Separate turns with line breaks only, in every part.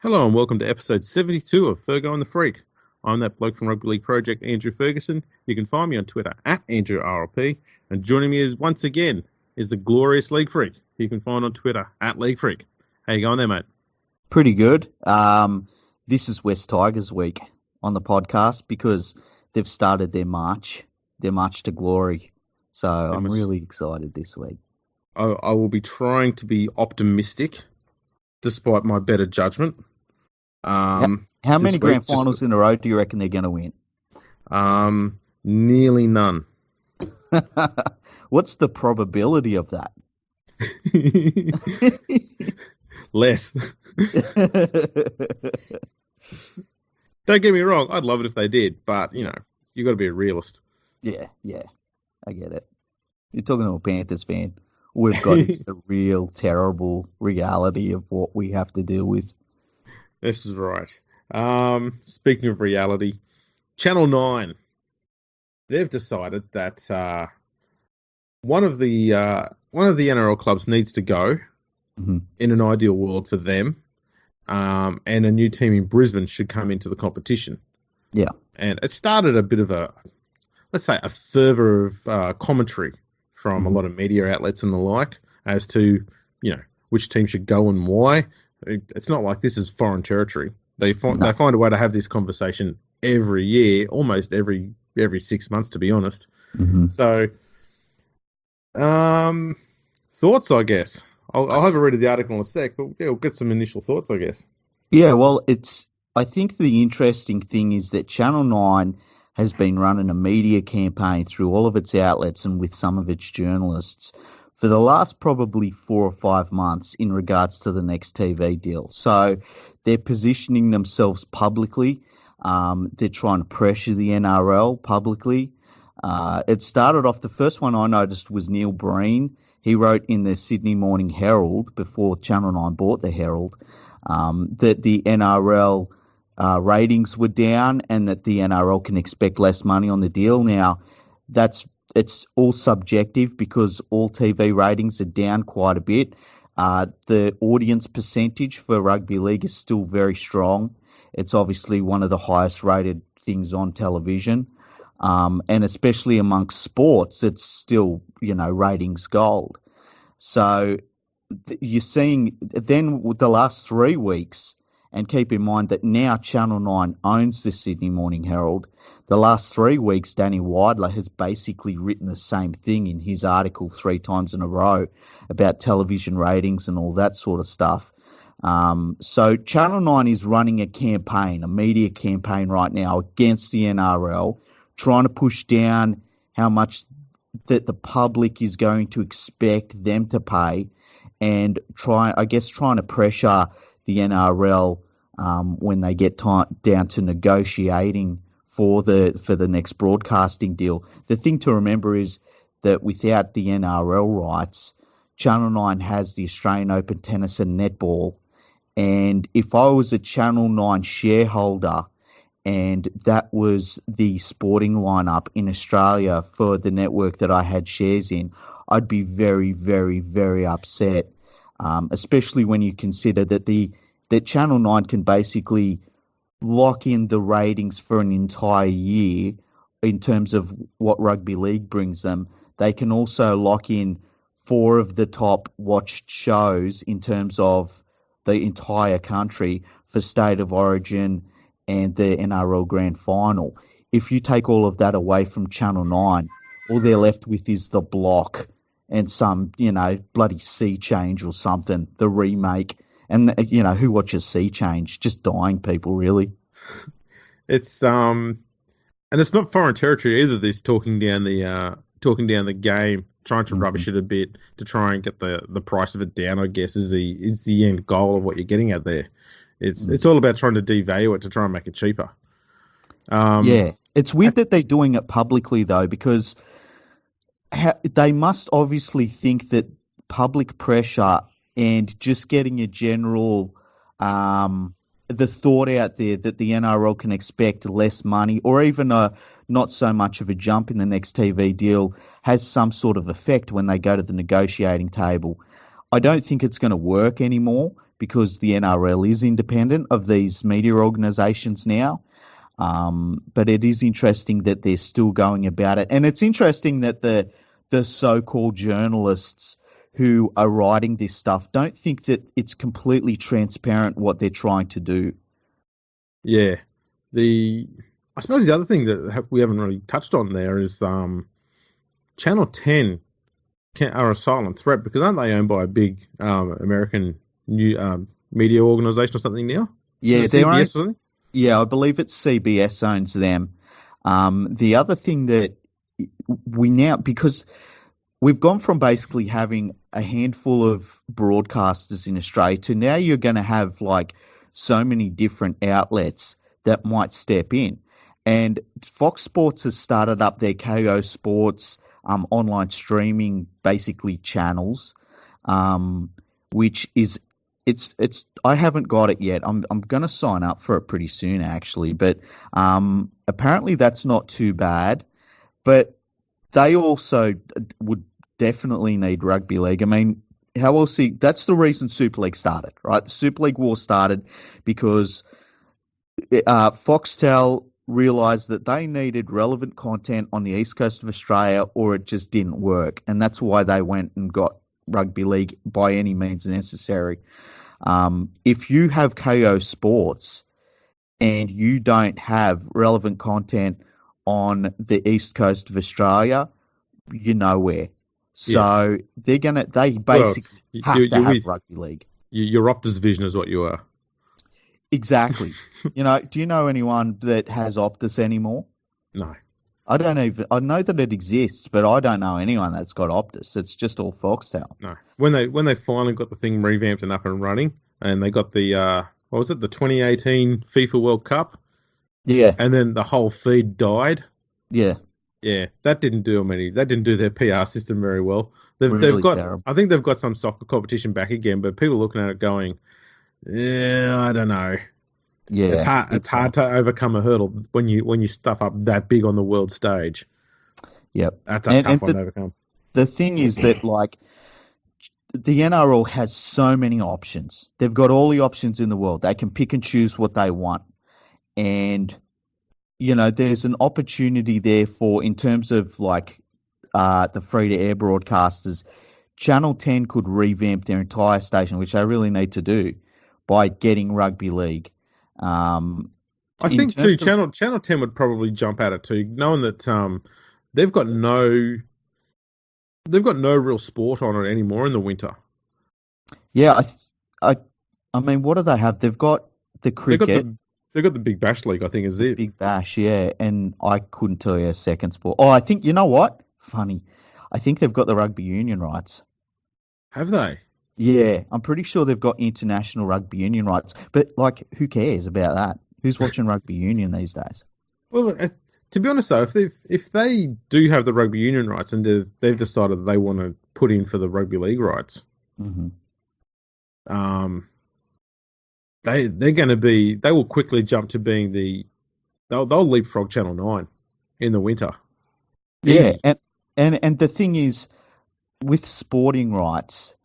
Hello and welcome to episode 72 of Fergo and the Freak. I'm that bloke from Rugby League Project, Andrew Ferguson. You can find me on Twitter at AndrewRLP. And joining me once again is the glorious League Freak. You can find on Twitter at League Freak. How you going there, mate?
Pretty good. This is West Tigers week on the podcast because they've started their march to glory. So I'm really excited this week.
I will be trying to be optimistic despite my better judgment.
How many grand finals in a row do you reckon they're going to win?
Nearly none.
What's the probability of that?
Less. Don't get me wrong, I'd love it if they did, but, you got to be a realist.
Yeah, I get it. You're talking to a Panthers fan. We've got the real terrible reality of what we have to deal with.
This is right. Speaking of reality, Channel 9, they've decided that one of the NRL clubs needs to go in an ideal world for them, and a new team in Brisbane should come into the competition.
Yeah.
And it started a bit of a fervour of commentary from a lot of media outlets and the like as to, which team should go and why. It's not like this is foreign territory. They find a way to have this conversation every year, almost every 6 months, to be honest.
Mm-hmm.
So, thoughts, I guess. I'll have a read of the article in a sec, but we'll get some initial thoughts, I guess.
Yeah, well, I think the interesting thing is that Channel 9 has been running a media campaign through all of its outlets and with some of its journalists for the last probably 4 or 5 months in regards to the next TV deal. So they're positioning themselves publicly. They're trying to pressure the NRL publicly. It started off, the first one I noticed was Neil Breen. He wrote in the Sydney Morning Herald, before Channel 9 bought the Herald, that the NRL ratings were down and that the NRL can expect less money on the deal. Now, it's all subjective because all TV ratings are down quite a bit. The audience percentage for rugby league is still very strong. It's obviously one of the highest rated things on television. And especially amongst sports, it's still, ratings gold. So you're seeing then with the last 3 weeks, and keep in mind that now Channel 9 owns the Sydney Morning Herald. The last 3 weeks, Danny Weidler has basically written the same thing in his article 3 times in a row about television ratings and all that sort of stuff. So Channel 9 is running a media campaign right now against the NRL, trying to push down how much that the public is going to expect them to pay, and trying to pressure the NRL when they get down to negotiating for the next broadcasting deal. The thing to remember is that without the NRL rights, Channel 9 has the Australian Open tennis and netball. And if I was a Channel 9 shareholder and that was the sporting lineup in Australia for the network that I had shares in, I'd be very, very, very upset, especially when you consider that Channel 9 can basically lock in the ratings for an entire year in terms of what rugby league brings them. They can also lock in 4 of the top watched shows in terms of the entire country for State of Origin and the NRL Grand Final. If you take all of that away from Channel 9, all they're left with is The Block and some, bloody Sea Change or something, the remake. And, who watches Sea Change? Just dying people, really.
It's and it's not foreign territory either, this talking down the game, trying to rubbish it a bit to try and get the price of it down, I guess, is the end goal of what you're getting at there. It's all about trying to devalue it to try and make it cheaper.
Yeah. It's weird that they're doing it publicly, though, because they must obviously think that public pressure and just getting a general the thought out there that the NRL can expect less money or even not so much of a jump in the next TV deal has some sort of effect when they go to the negotiating table. I don't think it's going to work anymore because the NRL is independent of these media organisations now. But it is interesting that they're still going about it. And it's interesting that the so-called journalists who are writing this stuff don't think that it's completely transparent what they're trying to do.
Yeah. I suppose the other thing that we haven't really touched on there is Channel 10 are a silent threat because aren't they owned by a big American media organisation or something now?
Yeah,
CBS or something?
Yeah, I believe it's CBS owns them. The other thing that because we've gone from basically having a handful of broadcasters in Australia to now you're going to have like so many different outlets that might step in. And Fox Sports has started up their KO Sports online streaming basically channels, which is it's I haven't got it yet. I'm going to sign up for it pretty soon actually, but apparently that's not too bad. But they also would definitely need rugby league. I mean, how else? That's the reason Super League started, right? The Super League war started because Foxtel realised that they needed relevant content on the east coast of Australia, or it just didn't work, and that's why they went and got rugby league by any means necessary. If you have KO Sports and you don't have relevant content on the east coast of Australia, you're nowhere. So they basically have to have rugby league.
Your Optus vision is what you are.
Exactly. Do you know anyone that has Optus anymore?
No.
I know that it exists, but I don't know anyone that's got Optus. It's just all Foxtel.
No. When they finally got the thing revamped and up and running, and they got the what was it, the 2018 FIFA World Cup?
Yeah.
And then the whole feed died.
Yeah.
Yeah, that didn't do their PR system very well.
They've got,
I think they've got some soccer competition back again, but people are looking at it going, yeah, I don't know.
Yeah,
it's hard to overcome a hurdle when you stuff up that big on the world stage.
Yep,
that's a tough one to overcome.
The thing is that like the NRL has so many options. They've got all the options in the world. They can pick and choose what they want, and there's an opportunity there for, in terms of like the free-to-air broadcasters, Channel 10 could revamp their entire station, which they really need to do, by getting rugby league.
I think too, Channel 10 would probably jump at it too, knowing that they've got no real sport on it anymore in the winter.
Yeah, I mean, what do they have? They've got the cricket.
They've got the Big Bash League, I think, is it?
Big Bash, yeah. And I couldn't tell you a second sport. Oh, I think, you know what? Funny. I think they've got the rugby union rights.
Have they?
Yeah, I'm pretty sure they've got international rugby union rights. But, like, who cares about that? Who's watching rugby union these days?
Well, to be honest, though, if they do have the rugby union rights and they've decided that they want to put in for the rugby league rights, they will quickly jump to being they'll leapfrog Channel 9 in the winter.
Yeah, and the thing is, with sporting rights,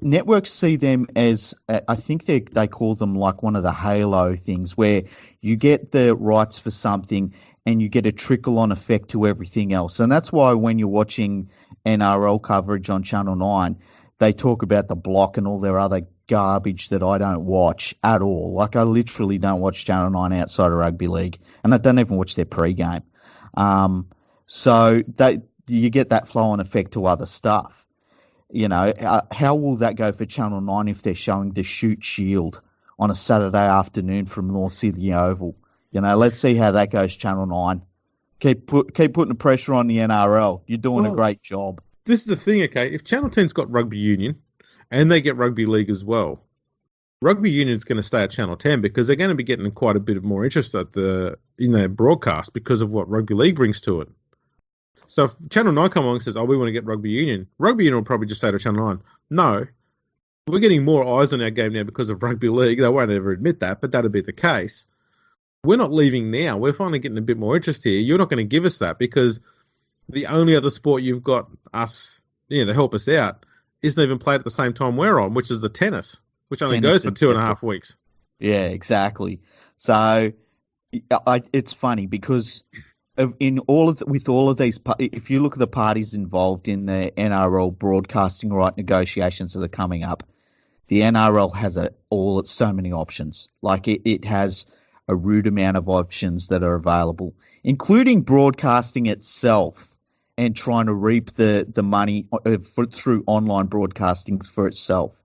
networks see them as, I think they call them like one of the halo things, where you get the rights for something and you get a trickle-on effect to everything else. And that's why when you're watching NRL coverage on Channel 9, they talk about the block and all their other garbage that I don't watch at all. Like, I literally don't watch Channel 9 outside of rugby league, and I don't even watch their pre-game. So you get that flow-on effect to other stuff. How will that go for Channel 9 if they're showing the Shoot Shield on a Saturday afternoon from North Sydney Oval? Let's see how that goes, Channel 9. Keep putting the pressure on the NRL. You're doing a great job.
This is the thing, okay? If Channel 10's got rugby union and they get rugby league as well, rugby union's going to stay at Channel 10 because they're going to be getting quite a bit more interest in their broadcast because of what rugby league brings to it. So if Channel 9 come along and says, we want to get rugby union will probably just say to Channel 9, no, we're getting more eyes on our game now because of rugby league. They won't ever admit that, but that'll be the case. We're not leaving now. We're finally getting a bit more interest here. You're not going to give us that because the only other sport you've got us, to help us out isn't even played at the same time we're on, which is the tennis, which only
Tennis
goes for
and
2.5 weeks.
Yeah, exactly. So it's funny because with all of these, if you look at the parties involved in the NRL broadcasting right negotiations that are coming up, the NRL has so many options. Like it has a rude amount of options that are available, including broadcasting itself and trying to reap the money through online broadcasting for itself.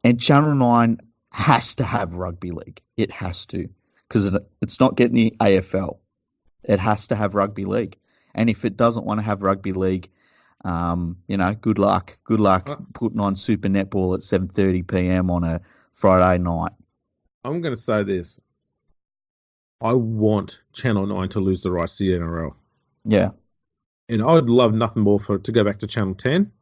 And Channel 9 has to have rugby league. It has to, because it's not getting the AFL. It has to have rugby league. And if it doesn't want to have rugby league, good luck. Good luck putting on Super Netball at 7:30 p.m. on a Friday night.
I'm going to say this. I want Channel 9 to lose the rights to the NRL.
Yeah.
And I would love nothing more for it to go back to Channel 10.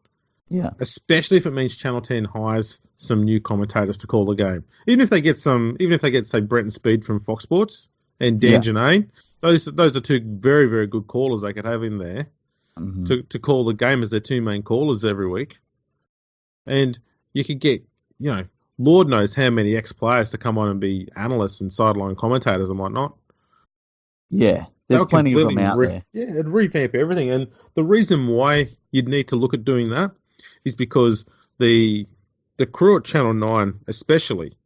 Yeah.
Especially if it means Channel 10 hires some new commentators to call the game. Even if they get, say, Brenton Speed from Fox Sports and Dan Janane, those are two very, very good callers they could have in there to call the game as their two main callers every week. And you could get, Lord knows how many ex-players to come on and be analysts and sideline commentators and whatnot.
Yeah, there's plenty of them out there.
Yeah, it'd revamp everything. And the reason why you'd need to look at doing that is because the crew at Channel 9 especially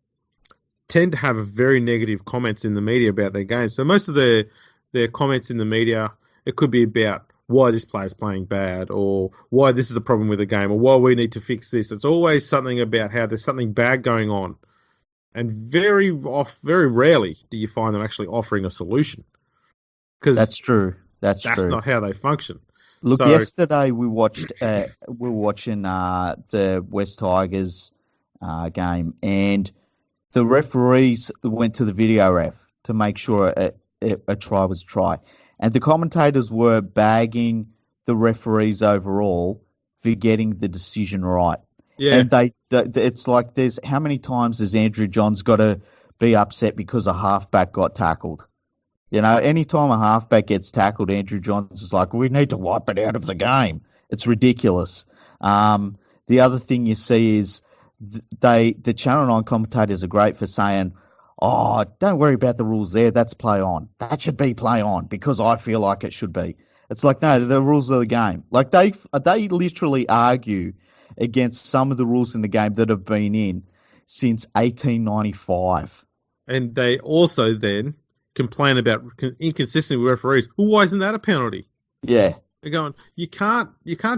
tend to have very negative comments in the media about their games. So most of their comments in the media, it could be about why this player's playing bad or why this is a problem with the game or why we need to fix this. It's always something about how there's something bad going on. And very rarely do you find them actually offering a solution. Because
that's true. That's true.
not how they function.
Look, yesterday we were watching the West Tigers game, and the referees went to the video ref to make sure a try was a try. And the commentators were bagging the referees overall for getting the decision right. Yeah. And it's like how many times has Andrew Johns got to be upset because a halfback got tackled? Anytime a halfback gets tackled, Andrew Johns is like, we need to wipe it out of the game. It's ridiculous. The other thing you see is the Channel 9 commentators are great for saying, oh, don't worry about the rules there. That's play on. That should be play on because I feel like it should be. It's like, no, the rules of the game. Like they literally argue against some of the rules in the game that have been in since 1895. And
they also then complain about inconsistency with referees. Well, why isn't that a penalty?
Yeah.
They're going, you can't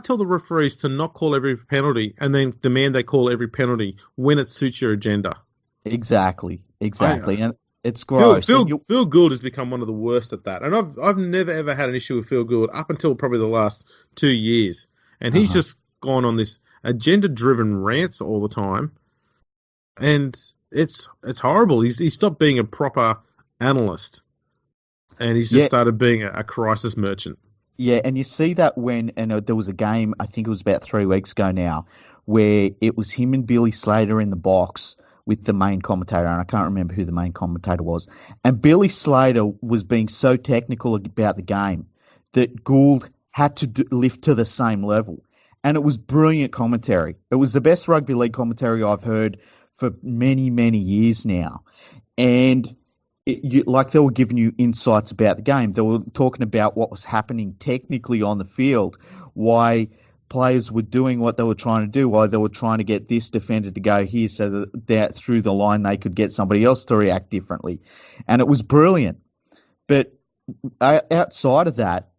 tell the referees to not call every penalty and then demand they call every penalty when it suits your agenda.
Exactly. And it's gross.
Phil Gould has become one of the worst at that. And I've never, ever had an issue with Phil Gould up until probably the last 2 years. And he's just gone on this agenda-driven rants all the time. And it's horrible. He's stopped being a proper analyst. And he's just started being a crisis merchant.
Yeah, and you see that there was a game, I think it was about 3 weeks ago now, where it was him and Billy Slater in the box with the main commentator, and I can't remember who the main commentator was. And Billy Slater was being so technical about the game that Gould had to lift to the same level. And it was brilliant commentary. It was the best rugby league commentary I've heard for many, many years now. And they were giving you insights about the game. They were talking about what was happening technically on the field, why players were doing what they were trying to do, why they were trying to get this defender to go here so that through the line they could get somebody else to react differently. And it was brilliant. But outside of that,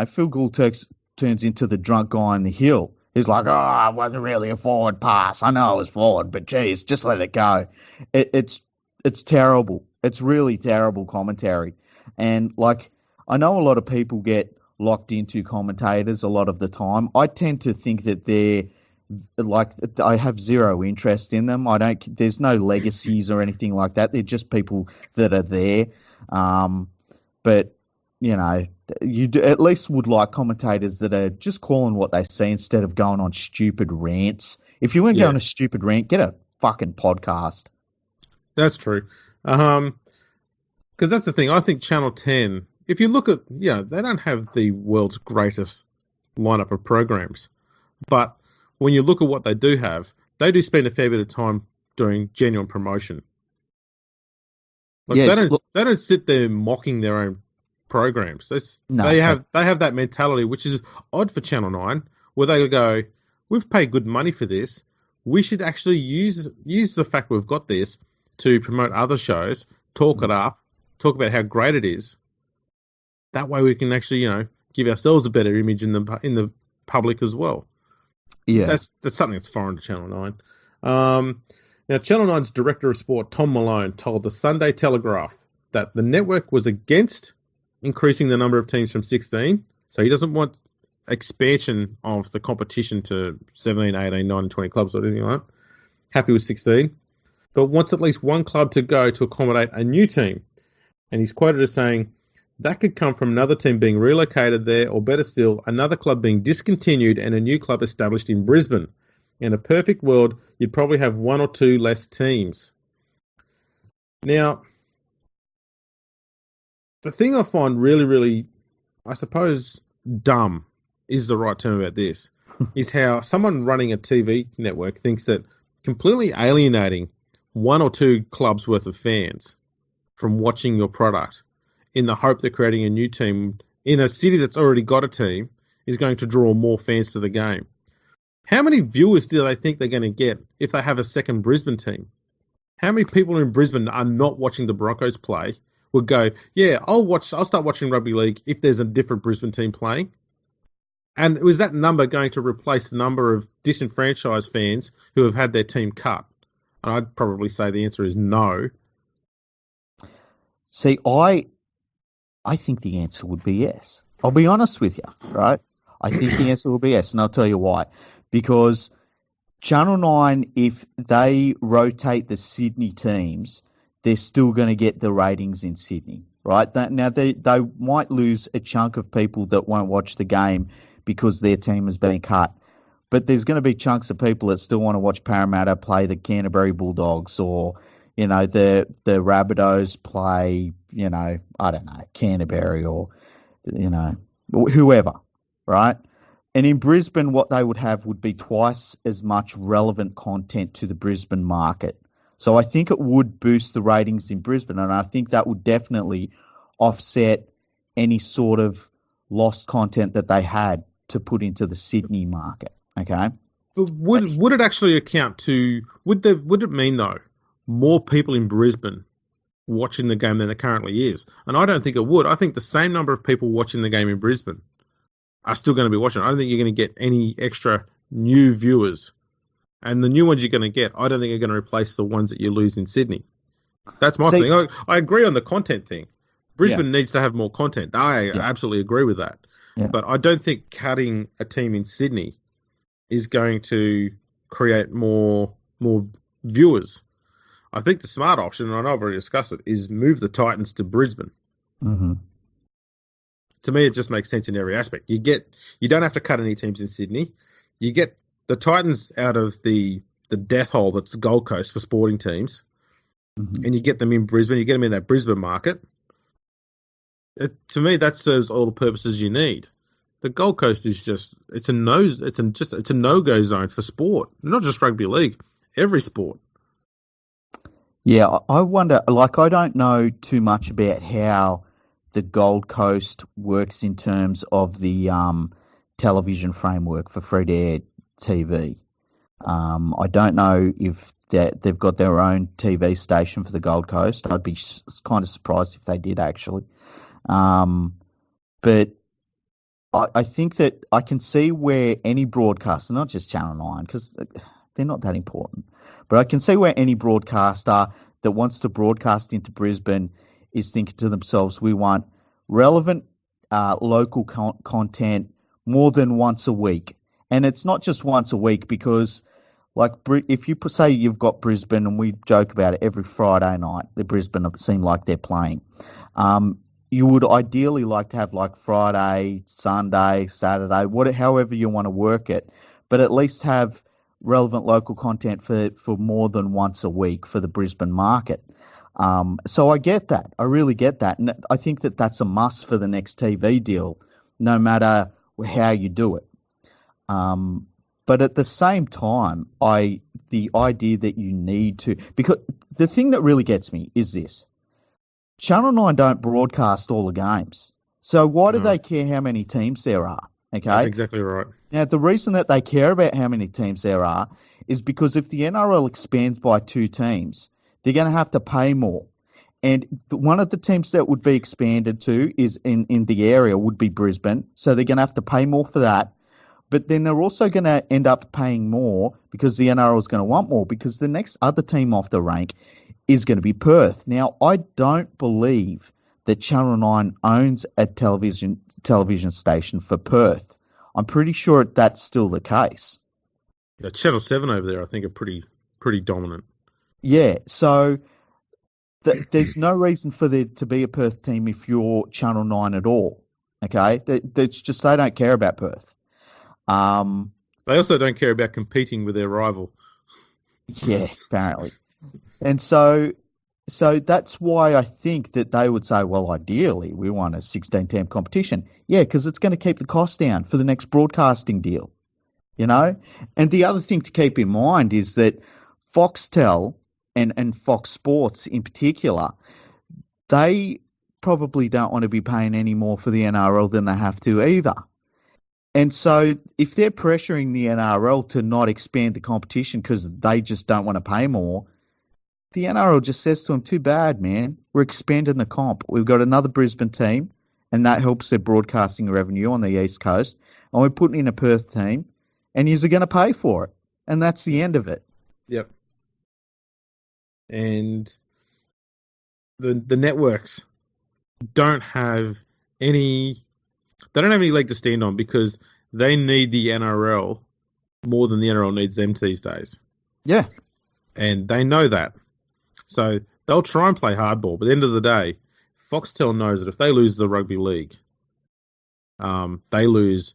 Phil Gould turns into the drunk guy on the hill. He's like, oh, it wasn't really a forward pass. I know it was forward, but geez, just let it go. It's terrible. It's really terrible commentary. And I know a lot of people get locked into commentators a lot of the time. I tend to think that I have zero interest in them. There's no legacies or anything like that. They're just people that are there. But you at least would like commentators that are just calling what they see instead of going on stupid rants. If you want to go on a stupid rant, get a fucking podcast.
That's true. Because that's the thing. I think Channel 10, if you look at, they don't have the world's greatest lineup of programs. But when you look at what they do have, they do spend a fair bit of time doing genuine promotion. Like they don't sit there mocking their own programs. They have that mentality, which is odd for Channel 9, where they go, we've paid good money for this. We should actually use the fact we've got this to promote other shows, talk it up, talk about how great it is. That way we can actually, give ourselves a better image in the public as well.
Yeah.
That's something that's foreign to Channel 9. Now, Channel 9's Director of Sport, Tom Malone, told the Sunday Telegraph that the network was against increasing the number of teams from 16, so he doesn't want expansion of the competition to 17, 18, 19, 20 clubs or anything like that. Happy with 16, but wants at least one club to go to accommodate a new team. And he's quoted as saying, that could come from another team being relocated there, or better still, another club being discontinued and a new club established in Brisbane. In a perfect world, you'd probably have one or two less teams. Now, the thing I find really, really, I suppose, dumb is the right term about this, is how someone running a TV network thinks that completely alienating one or two clubs worth of fans from watching your product in the hope they're creating a new team in a city that's already got a team is going to draw more fans to the game. How many viewers do they think they're going to get if they have a second Brisbane team? How many people in Brisbane are not watching the Broncos play would go, yeah, I'll start watching rugby league if there's a different Brisbane team playing? And was that number going to replace the number of disenfranchised fans who have had their team cut? And I'd probably say the answer is no.
See, I think the answer would be yes. I'll be honest with you, right? I think the answer will be yes, and I'll tell you why. Because Channel 9, if they rotate the Sydney teams, they're still going to get the ratings in Sydney, right? Now, they might lose a chunk of people that won't watch the game because their team has been cut. But there's going to be chunks of people that still want to watch Parramatta play the Canterbury Bulldogs, or, the Rabbitohs play, I don't know, Canterbury, or, whoever, right? And in Brisbane, what they would have would be twice as much relevant content to the Brisbane market. So I think it would boost the ratings in Brisbane, and I think that would definitely offset any sort of lost content that they had to put into the Sydney market. Okay.
But would it actually account to would it mean though more people in Brisbane watching the game than there currently is? And I don't think it would. I think the same number of people watching the game in Brisbane are still going to be watching. I don't think you're going to get any extra new viewers. And the new ones you're going to get, I don't think are going to replace the ones that you lose in Sydney. That's my thing. I agree on the content thing. Brisbane needs to have more content. I absolutely agree with that. Yeah. But I don't think cutting a team in Sydney is going to create more viewers. I think the smart option, and I know I've already discussed it, is move the Titans to Brisbane.
Mm-hmm.
To me, it just makes sense in every aspect. You don't have to cut any teams in Sydney. You get the Titans out of the death hole that's Gold Coast for sporting teams, and you get them in Brisbane. You get them in that Brisbane market. To me, that serves all the purposes you need. The Gold Coast is it's a no-go zone for sport, not just rugby league, every sport.
Yeah, I wonder. I don't know too much about how the Gold Coast works in terms of the television framework for free-to-air TV. I don't know if they've got their own TV station for the Gold Coast. I'd be kind of surprised if they did, actually. But I think that I can see where any broadcaster, not just Channel 9, because they're not that important, but I can see where any broadcaster that wants to broadcast into Brisbane is thinking to themselves, we want relevant local content more than once a week. And it's not just once a week because, if you say you've got Brisbane, and we joke about it every Friday night, the Brisbane seem like they're playing. You would ideally like to have Friday, Sunday, Saturday, however you want to work it, but at least have relevant local content for more than once a week for the Brisbane market. So I get that. I really get that. And I think that that's a must for the next TV deal, no matter how you do it. But at the same time, the idea that you need to, because the thing that really gets me is this. Channel 9 don't broadcast all the games. So why do
No.
they care how many teams there are?
That's
Okay.
exactly right.
Now, the reason that they care about how many teams there are is because if the NRL expands by 2 teams, they're going to have to pay more. And one of the teams that would be expanded to is in the area would be Brisbane. So they're going to have to pay more for that. But then they're also going to end up paying more because the NRL is going to want more because the next other team off the rank is going to be Perth. Now, I don't believe that Channel 9 owns a television station for Perth. I'm pretty sure that's still the case.
Yeah, Channel 7 over there, I think, are pretty dominant.
Yeah, so there's no reason for there to be a Perth team if you're Channel 9 at all. Okay? It's just they don't care about Perth.
They also don't care about competing with their rival.
Yeah, apparently. And so that's why I think that they would say, well, ideally, we want a 16-team competition. Yeah, because it's going to keep the cost down for the next broadcasting deal, you know? And the other thing to keep in mind is that Foxtel and Fox Sports in particular, they probably don't want to be paying any more for the NRL than they have to either. And so if they're pressuring the NRL to not expand the competition because they just don't want to pay more, the NRL just says to them, too bad, man. We're expanding the comp. We've got another Brisbane team, and that helps their broadcasting revenue on the East Coast. And we're putting in a Perth team, and you're going to pay for it. And that's the end of it.
Yep. And the networks don't have any leg to stand on because they need the NRL more than the NRL needs them these days.
Yeah.
And they know that. So they'll try and play hardball, but at the end of the day, Foxtel knows that if they lose the rugby league, they lose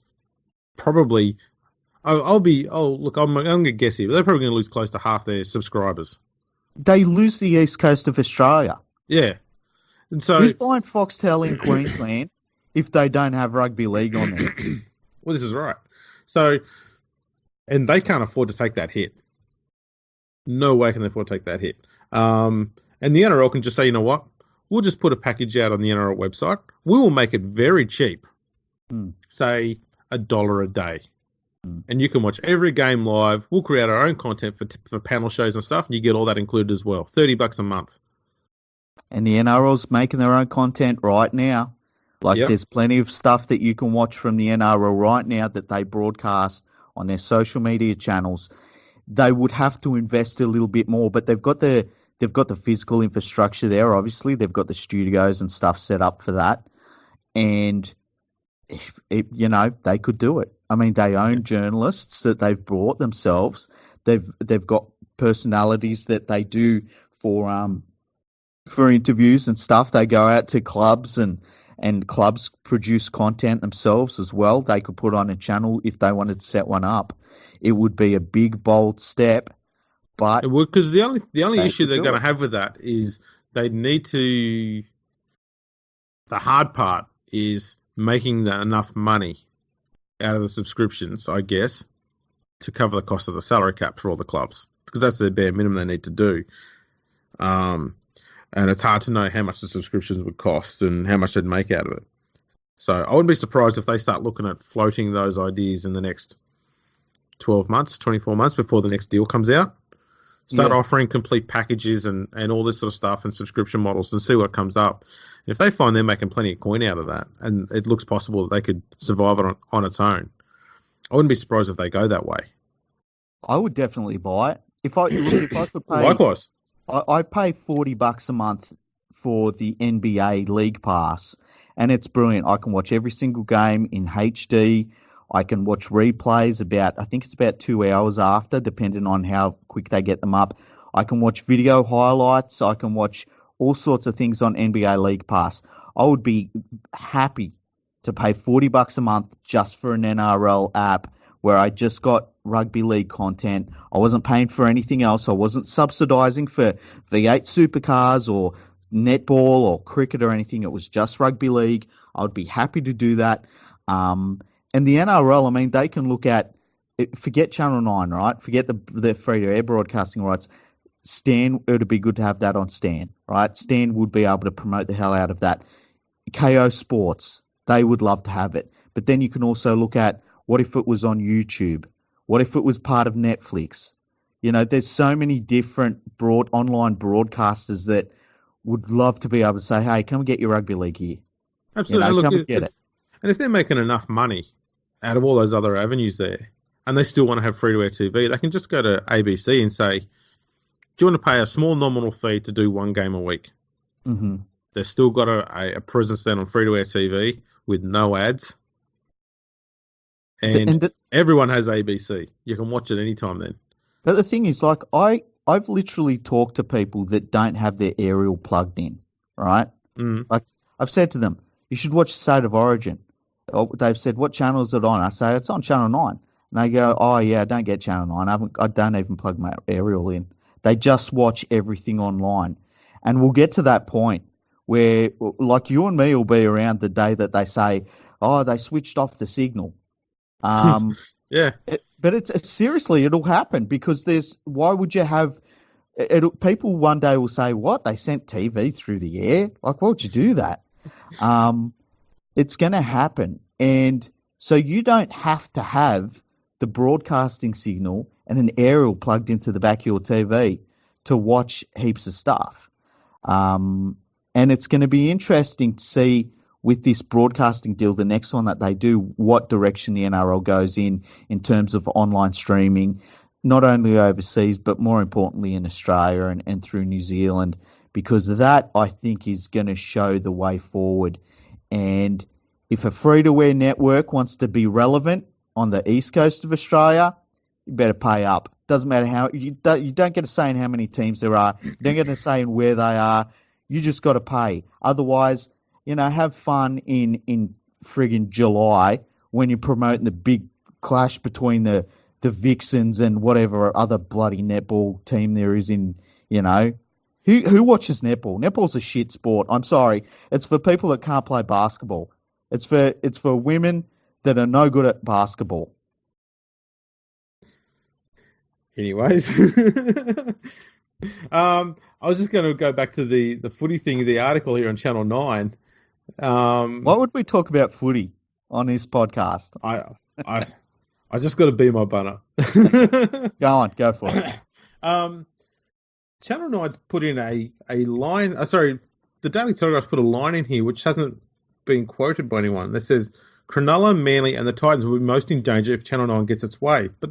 probably. I'm going to guess here, but they're probably going to lose close to half their subscribers.
They lose the East Coast of Australia.
Yeah, and so
who's buying Foxtel in Queensland if they don't have rugby league on there?
Well, this is right. So, and they can't afford to take that hit. No way can they afford to take that hit. And the NRL can just say, you know what? We'll just put a package out on the NRL website. We will make it very cheap. Say $1 a day. And you can watch every game live. We'll create our own content for panel shows and stuff, and you get all that included as well. $30 a month.
And the NRL's making their own content right now. There's plenty of stuff that you can watch from the NRL right now that they broadcast on their social media channels. They would have to invest a little bit more, but they've got the physical infrastructure there. Obviously, they've got the studios and stuff set up for that, and they could do it. I mean, they own journalists that they've brought themselves. They've got personalities that they do for interviews and stuff. They go out to clubs and clubs produce content themselves as well. They could put on a channel if they wanted to set one up. It would be a big, bold step, but
it would, because the only issue they're going to have with that is they need to. The hard part is making enough money out of the subscriptions, I guess, to cover the cost of the salary cap for all the clubs, because that's the bare minimum they need to do. And it's hard to know how much the subscriptions would cost and how much they'd make out of it. So I wouldn't be surprised if they start looking at floating those ideas in the next 12 months, 24 months before the next deal comes out. Start offering complete packages and all this sort of stuff and subscription models and see what comes up. If they find they're making plenty of coin out of that and it looks possible that they could survive it on its own, I wouldn't be surprised if they go that way.
I would definitely buy it. If I could pay,
likewise,
I pay $40 a month for the NBA League Pass, and it's brilliant. I can watch every single game in HD. I can watch replays I think it's about 2 hours after, depending on how quick they get them up. I can watch video highlights. I can watch all sorts of things on NBA League Pass. I would be happy to pay $40 a month just for an NRL app where I just got rugby league content. I wasn't paying for anything else. I wasn't subsidizing for V8 supercars or netball or cricket or anything. It was just rugby league. I would be happy to do that. And the NRL, I mean, they can look at forget Channel 9, right? Forget the free-to-air broadcasting rights. Stan, it would be good to have that on Stan, right? Stan would be able to promote the hell out of that. KO Sports, they would love to have it. But then you can also look at what if it was on YouTube? What if it was part of Netflix? There's so many different online broadcasters that would love to be able to say, hey, come and get your rugby league here.
Absolutely. Look,
come and get it.
And if they're making enough money out of all those other avenues there, and they still want to have free-to-air TV, they can just go to ABC and say, do you want to pay a small nominal fee to do one game a week?
Mm-hmm.
They've still got a presence then on free-to-air TV with no ads. And everyone has ABC. You can watch it anytime then.
But the thing is, like, I've literally talked to people that don't have their aerial plugged in, right?
Mm.
Like, I've said to them, you should watch State of Origin. They've said, what channel is it on? I say, it's on Channel 9. And they go, oh, yeah, I don't get Channel 9. I don't even plug my aerial in. They just watch everything online. And we'll get to that point where, like, you and me will be around the day that they say, oh, they switched off the signal.
Yeah.
But it's seriously, it'll happen because why would you have, people one day will say, what, they sent TV through the air? Like, why would you do that? It's going to happen. And so you don't have to have the broadcasting signal and an aerial plugged into the back of your TV to watch heaps of stuff. And it's going to be interesting to see with this broadcasting deal, the next one that they do, what direction the NRL goes in terms of online streaming, not only overseas, but more importantly in Australia and through New Zealand, because that, I think, is going to show the way forward. And if a free-to-air network wants to be relevant on the east coast of Australia, you better pay up. Doesn't matter how, you don't get a say in how many teams there are. You don't get a say in where they are. You just got to pay. Otherwise, have fun in friggin' July when you're promoting the big clash between the Vixens and whatever other bloody netball team there is in, Who watches netball? Netball's a shit sport. I'm sorry. It's for people that can't play basketball. It's for women that are no good at basketball.
Anyways. I was just going to go back to the footy thing, the article here on Channel 9.
What would we talk about footy on this podcast?
I just got to be my bunner.
Go for it.
Channel 9's put in a line. The Daily Telegraph's put a line in here which hasn't been quoted by anyone. That says Cronulla, Manly, and the Titans will be most in danger if Channel 9 gets its way. But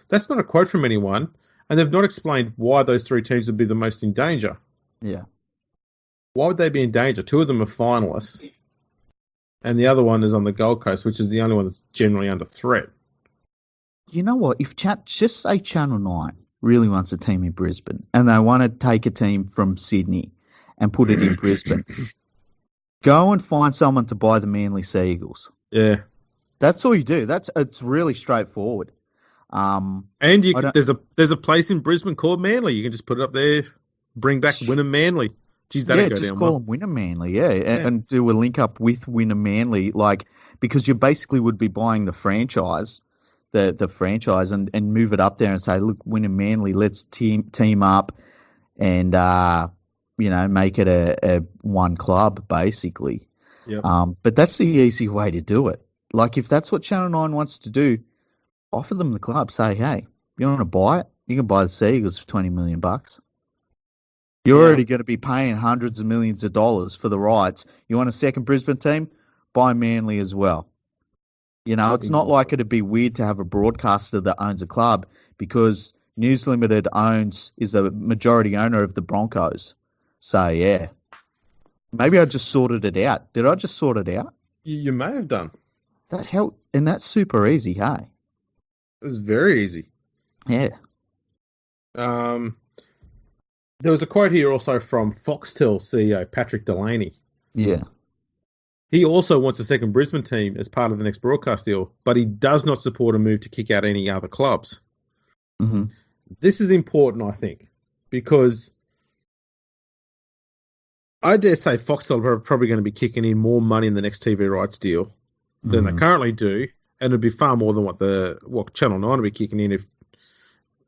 that's not a quote from anyone, and they've not explained why those three teams would be the most in danger.
Yeah.
Why would they be in danger? Two of them are finalists, and the other one is on the Gold Coast, which is the only one that's generally under threat.
You know what? If just say Channel 9 really wants a team in Brisbane, and they want to take a team from Sydney and put it in Brisbane, go and find someone to buy the Manly Sea Eagles.
Yeah.
That's all you do. It's really straightforward.
And there's a place in Brisbane called Manly. You can just put it up there, bring back Wynnum Manly. Geez, that'd go
just
down
call
well.
them Wynnum Manly, and do a link up with Wynnum Manly, because you basically would be buying the franchise, the franchise, and move it up there and say, look, Wynnum Manly, let's team up, and make it a one club basically.
Yep.
But that's the easy way to do it. Like, if that's what Channel 9 wants to do, offer them the club. Say, hey, you want to buy it? You can buy the Sea Eagles for $20 million. You're already going to be paying hundreds of millions of dollars for the rights. You want a second Brisbane team? Buy Manly as well. It's not like it'd be weird to have a broadcaster that owns a club, because News Limited is a majority owner of the Broncos. So, yeah. Maybe I just sorted it out. Did I just sort it out?
You may have done.
And that's super easy, hey?
It was very easy.
Yeah.
There was a quote here also from Foxtel CEO Patrick Delaney.
Yeah.
He also wants a second Brisbane team as part of the next broadcast deal, but he does not support a move to kick out any other clubs.
Mm-hmm.
This is important, I think, because I dare say Foxtel are probably going to be kicking in more money in the next TV rights deal than they currently do, and it'd be far more than what Channel 9 would be kicking in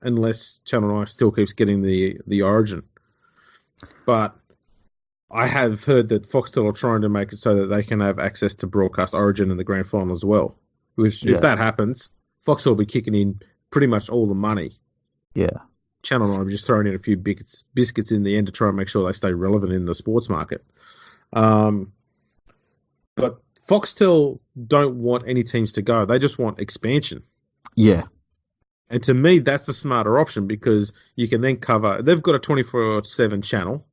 unless Channel 9 still keeps getting the Origin. But I have heard that Foxtel are trying to make it so that they can have access to broadcast Origin in the grand final as well. Which, if that happens, Foxtel will be kicking in pretty much all the money.
Yeah.
Channel 9 will be just throwing in a few biscuits in the end to try and make sure they stay relevant in the sports market. But Foxtel don't want any teams to go. They just want expansion.
Yeah.
And to me, that's the smarter option because you can then cover... They've got a 24/7 channel.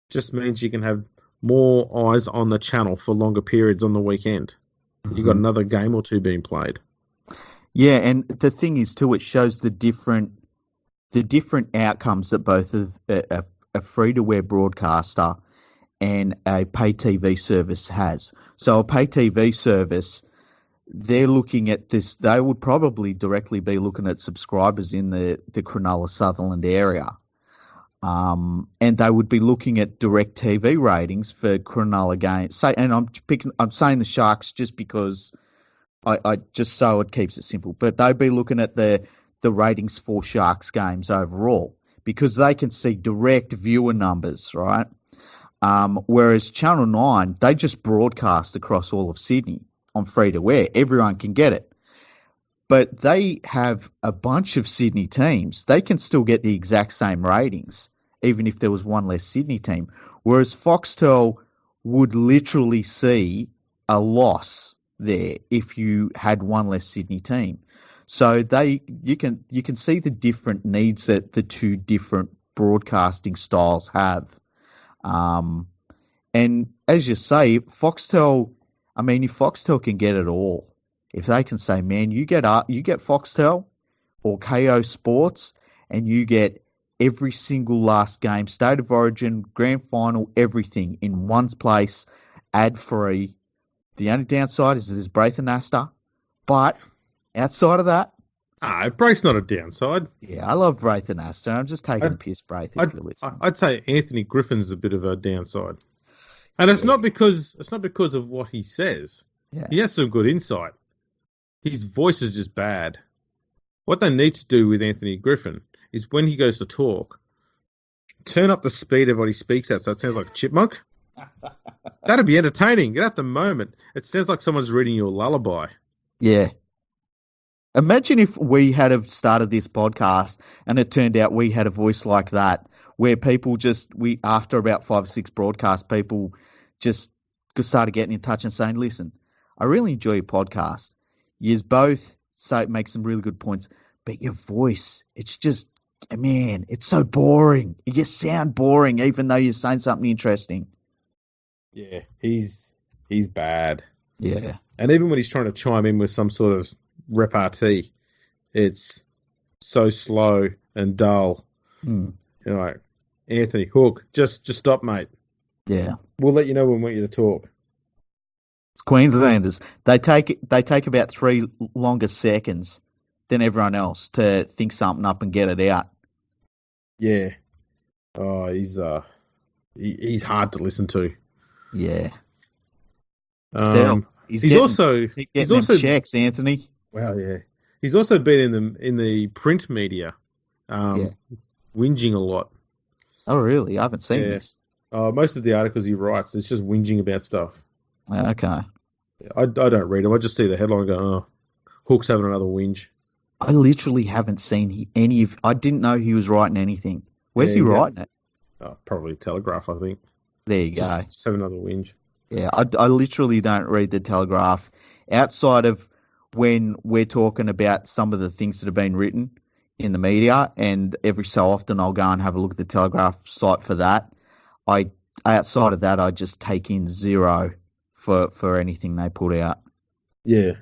Just means you can have more eyes on the channel for longer periods on the weekend. You've got another game or two being played.
Yeah, and the thing is, too, it shows the different outcomes that both a free-to-air broadcaster and a pay TV service has. So a pay TV service, they're looking at this, they would probably directly be looking at subscribers in the Cronulla Sutherland area. And they would be looking at direct TV ratings for Cronulla games. And I'm saying the Sharks just because I just so it keeps it simple. But they'd be looking at the ratings for Sharks games overall because they can see direct viewer numbers, right? Whereas Channel 9, they just broadcast across all of Sydney on free-to-air. Everyone can get it. But they have a bunch of Sydney teams. They can still get the exact same ratings, even if there was one less Sydney team. Whereas Foxtel would literally see a loss there if you had one less Sydney team. So you can see the different needs that the two different broadcasting styles have. And as you say, Foxtel, I mean, if Foxtel can get it all, if they can say, man, you get Foxtel or KO Sports and you get every single last game, State of Origin, Grand Final, everything in one place, ad-free. The only downside is there's Braith and Astor. But outside of that...
Braith's not a downside.
Yeah, I love Braith and Astor. I'm just taking a piss, Braith, if you're listening.
I'd say Anthony Griffin's a bit of a downside. And it's not because of what he says.
Yeah.
He has some good insight. His voice is just bad. What they need to do with Anthony Griffin is when he goes to talk, turn up the speed of what he speaks at so it sounds like a chipmunk. That'd be entertaining. At the moment, it sounds like someone's reading you a lullaby.
Yeah. Imagine if we had have started this podcast and it turned out we had a voice like that, where people after about 5 or 6 broadcasts, people just started getting in touch and saying, listen, I really enjoy your podcast. You both make some really good points, but your voice, it's just, man, it's so boring. You sound boring even though you're saying something interesting.
Yeah, he's bad.
Yeah.
And even when he's trying to chime in with some sort of repartee, it's so slow and dull.
Mm.
You're like, Anthony, Hook, just stop, mate.
Yeah.
We'll let you know when we want you to talk.
It's Queenslanders. They take about 3 longer seconds than everyone else to think something up and get it out.
Yeah. Oh, he's hard to listen to.
Yeah.
He's also
checks, Anthony.
Well, yeah. He's also been in the print media, whinging a lot.
Oh, really? I haven't seen this.
Most of the articles he writes is just whinging about stuff.
Okay.
I don't read them. I just see the headline and go, oh, Hook's having another whinge.
I literally haven't seen any of... I didn't know he was writing anything. Where's he writing it?
Probably Telegraph, I think.
There you go.
Just have another whinge.
Yeah, I literally don't read the Telegraph outside of when we're talking about some of the things that have been written in the media, and every so often I'll go and have a look at the Telegraph site for that. Outside of that, I just take in zero for anything they put out.
Yeah.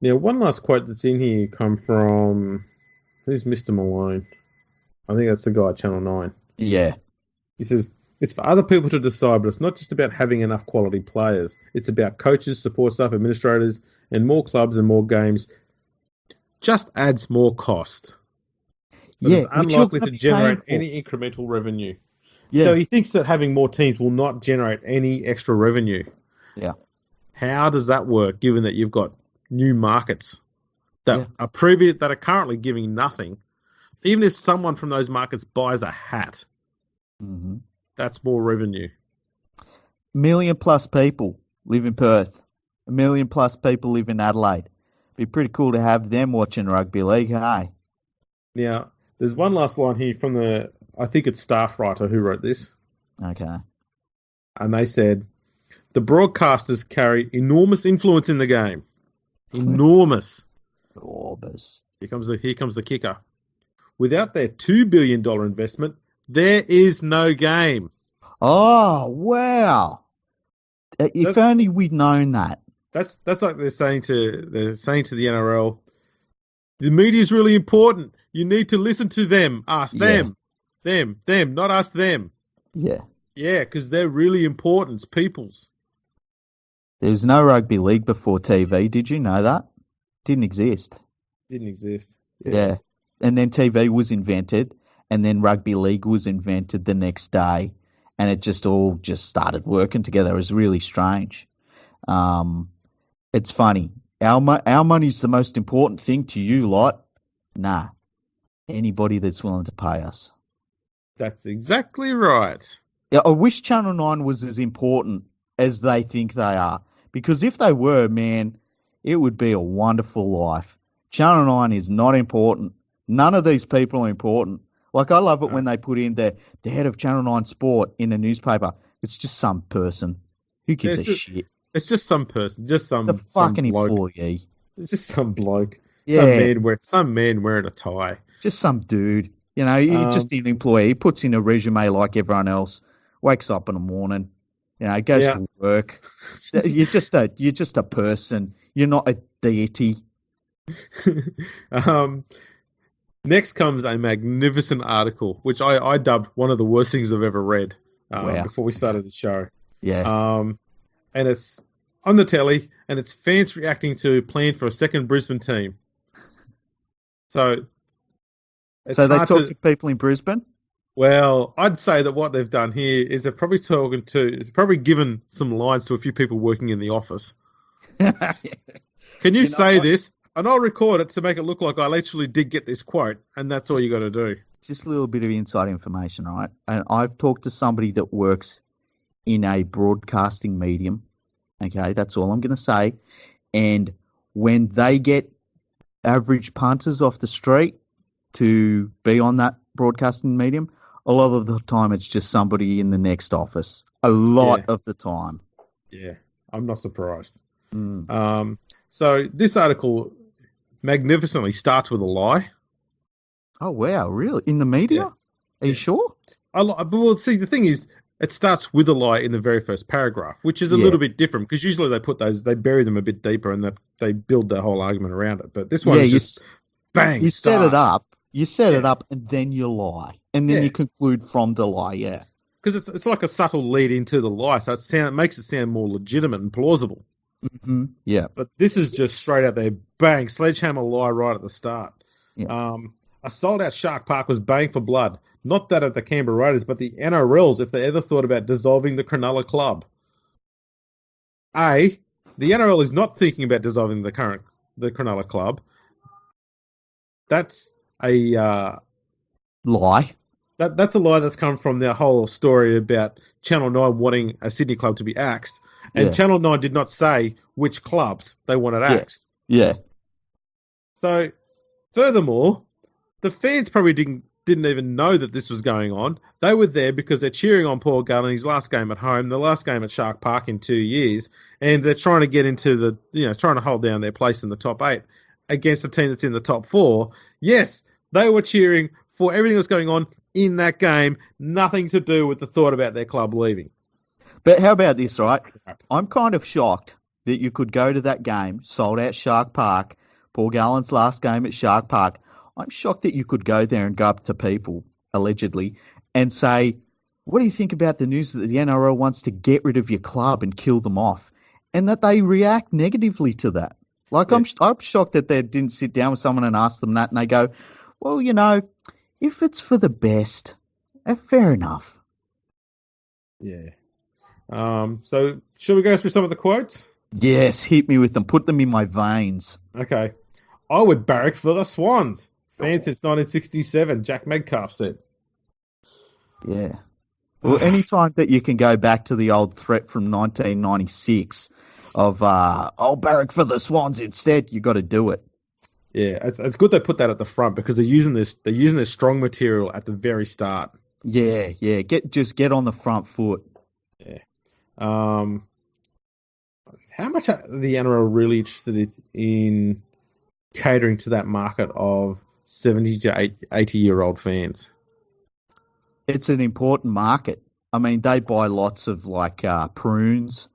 Now, one last quote that's in here come from... Who's Mr. Malone? I think that's the guy at Channel 9.
Yeah.
He says, it's for other people to decide, but it's not just about having enough quality players. It's about coaches, support staff, administrators, and more clubs and more games. Just adds more cost. But it's unlikely to generate any incremental revenue. Yeah. So he thinks that having more teams will not generate any extra revenue.
Yeah.
How does that work, given that you've got new markets that are currently giving nothing. Even if someone from those markets buys a hat, that's more revenue.
1 million plus people live in Perth. 1 million plus people live in Adelaide. Be pretty cool to have them watching rugby league, hey?
Now, there's one last line here from I think it's staff writer who wrote this.
Okay.
And they said, the broadcasters carry enormous influence in the game. Enormous.
Orbers.
Here comes the kicker. Without their $2 billion investment, there is no game.
Oh, wow. If only we'd known that.
That's like they're saying to the NRL, the media is really important. You need to listen to them. Ask them. Them, not us, them.
Yeah.
Yeah, because they're really important. It's people's.
There was no rugby league before TV. Did you know that? Didn't exist.
Didn't exist.
Yeah. And then TV was invented, and then rugby league was invented the next day, and it just all started working together. It was really strange. It's funny. Our money's the most important thing to you lot. Nah. Anybody that's willing to pay us.
That's exactly right.
Yeah, I wish Channel 9 was as important as they think they are. Because if they were, man, it would be a wonderful life. Channel 9 is not important. None of these people are important. Like, I love it when they put in the head of Channel 9 Sport in a newspaper. It's just some person. Who gives a shit?
It's just some person. Just some
It's a fucking
bloke.
employee.
It's just some bloke.
Yeah.
Some man wearing a tie.
Just some dude. You know, he's just an employee. He puts in a resume like everyone else. Wakes up in the morning. You know, goes to work. You're just a person. You're not a deity.
Next comes a magnificent article, which I dubbed one of the worst things I've ever read before we started the show.
Yeah.
And it's on the telly, and it's fans reacting to plan for a second Brisbane team. So
they talk to people in Brisbane?
Well, I'd say that what they've done here is they're probably given some lines to a few people working in the office. Can you say this? And I'll record it to make it look like I literally did get this quote, and that's all you got to do.
Just a little bit of inside information, right? And I've talked to somebody that works in a broadcasting medium. Okay, that's all I'm going to say. And when they get average punters off the street to be on that broadcasting medium, a lot of the time it's just somebody in the next office. A lot of the time.
Yeah, I'm not surprised. So this article magnificently starts with a lie.
Oh, wow, really? In the media?
Yeah.
Are you sure?
Well, see, the thing is, it starts with a lie in the very first paragraph, which is a little bit different because usually they bury them a bit deeper and they build their whole argument around it. But this one is just bang.
You set it up. You set it up and then you lie. And then you conclude from the lie,
Because it's like a subtle lead into the lie, so it makes it sound more legitimate and plausible.
Mm-hmm. Yeah.
But this is just straight out there, bang, sledgehammer lie right at the start.
Yeah.
A sold-out Shark Park was baying for blood. Not that of the Canberra Raiders, but the NRLs if they ever thought about dissolving the Cronulla club. The NRL is not thinking about dissolving the Cronulla club. That's a
lie.
That's a lie that's come from their whole story about Channel 9 wanting a Sydney club to be axed. And Channel 9 did not say which clubs they wanted axed.
Yeah.
So, furthermore, the fans probably didn't even know that this was going on. They were there because they're cheering on Paul Gallen, his last game at home, the last game at Shark Park in 2 years, and they're trying to get into trying to hold down their place in the top 8 against a team that's in the top 4. Yes, they were cheering for everything that's going on in that game, nothing to do with the thought about their club leaving.
But how about this, right? I'm kind of shocked that you could go to that game, sold out Shark Park, Paul Gallen's last game at Shark Park. I'm shocked that you could go there and go up to people, allegedly, and say, what do you think about the news that the NRL wants to get rid of your club and kill them off? And that they react negatively to that. Like, I'm shocked that they didn't sit down with someone and ask them that, and they go, well, if it's for the best, fair enough.
Yeah. So, should we go through some of the quotes?
Yes, hit me with them. Put them in my veins.
Okay. I would barrack for the Swans. Fan since 1967, Jack Medcalf said.
Yeah. Well, any time that you can go back to the old threat from 1996 of I'll barrack for the Swans instead, you got to do it.
Yeah, it's good they put that at the front because they're using this strong material at the very start.
Yeah. Get on the front foot.
Yeah. How much are the NRL really interested in catering to that market of 70 to 80-year-old fans?
It's an important market. I mean, they buy lots of prunes.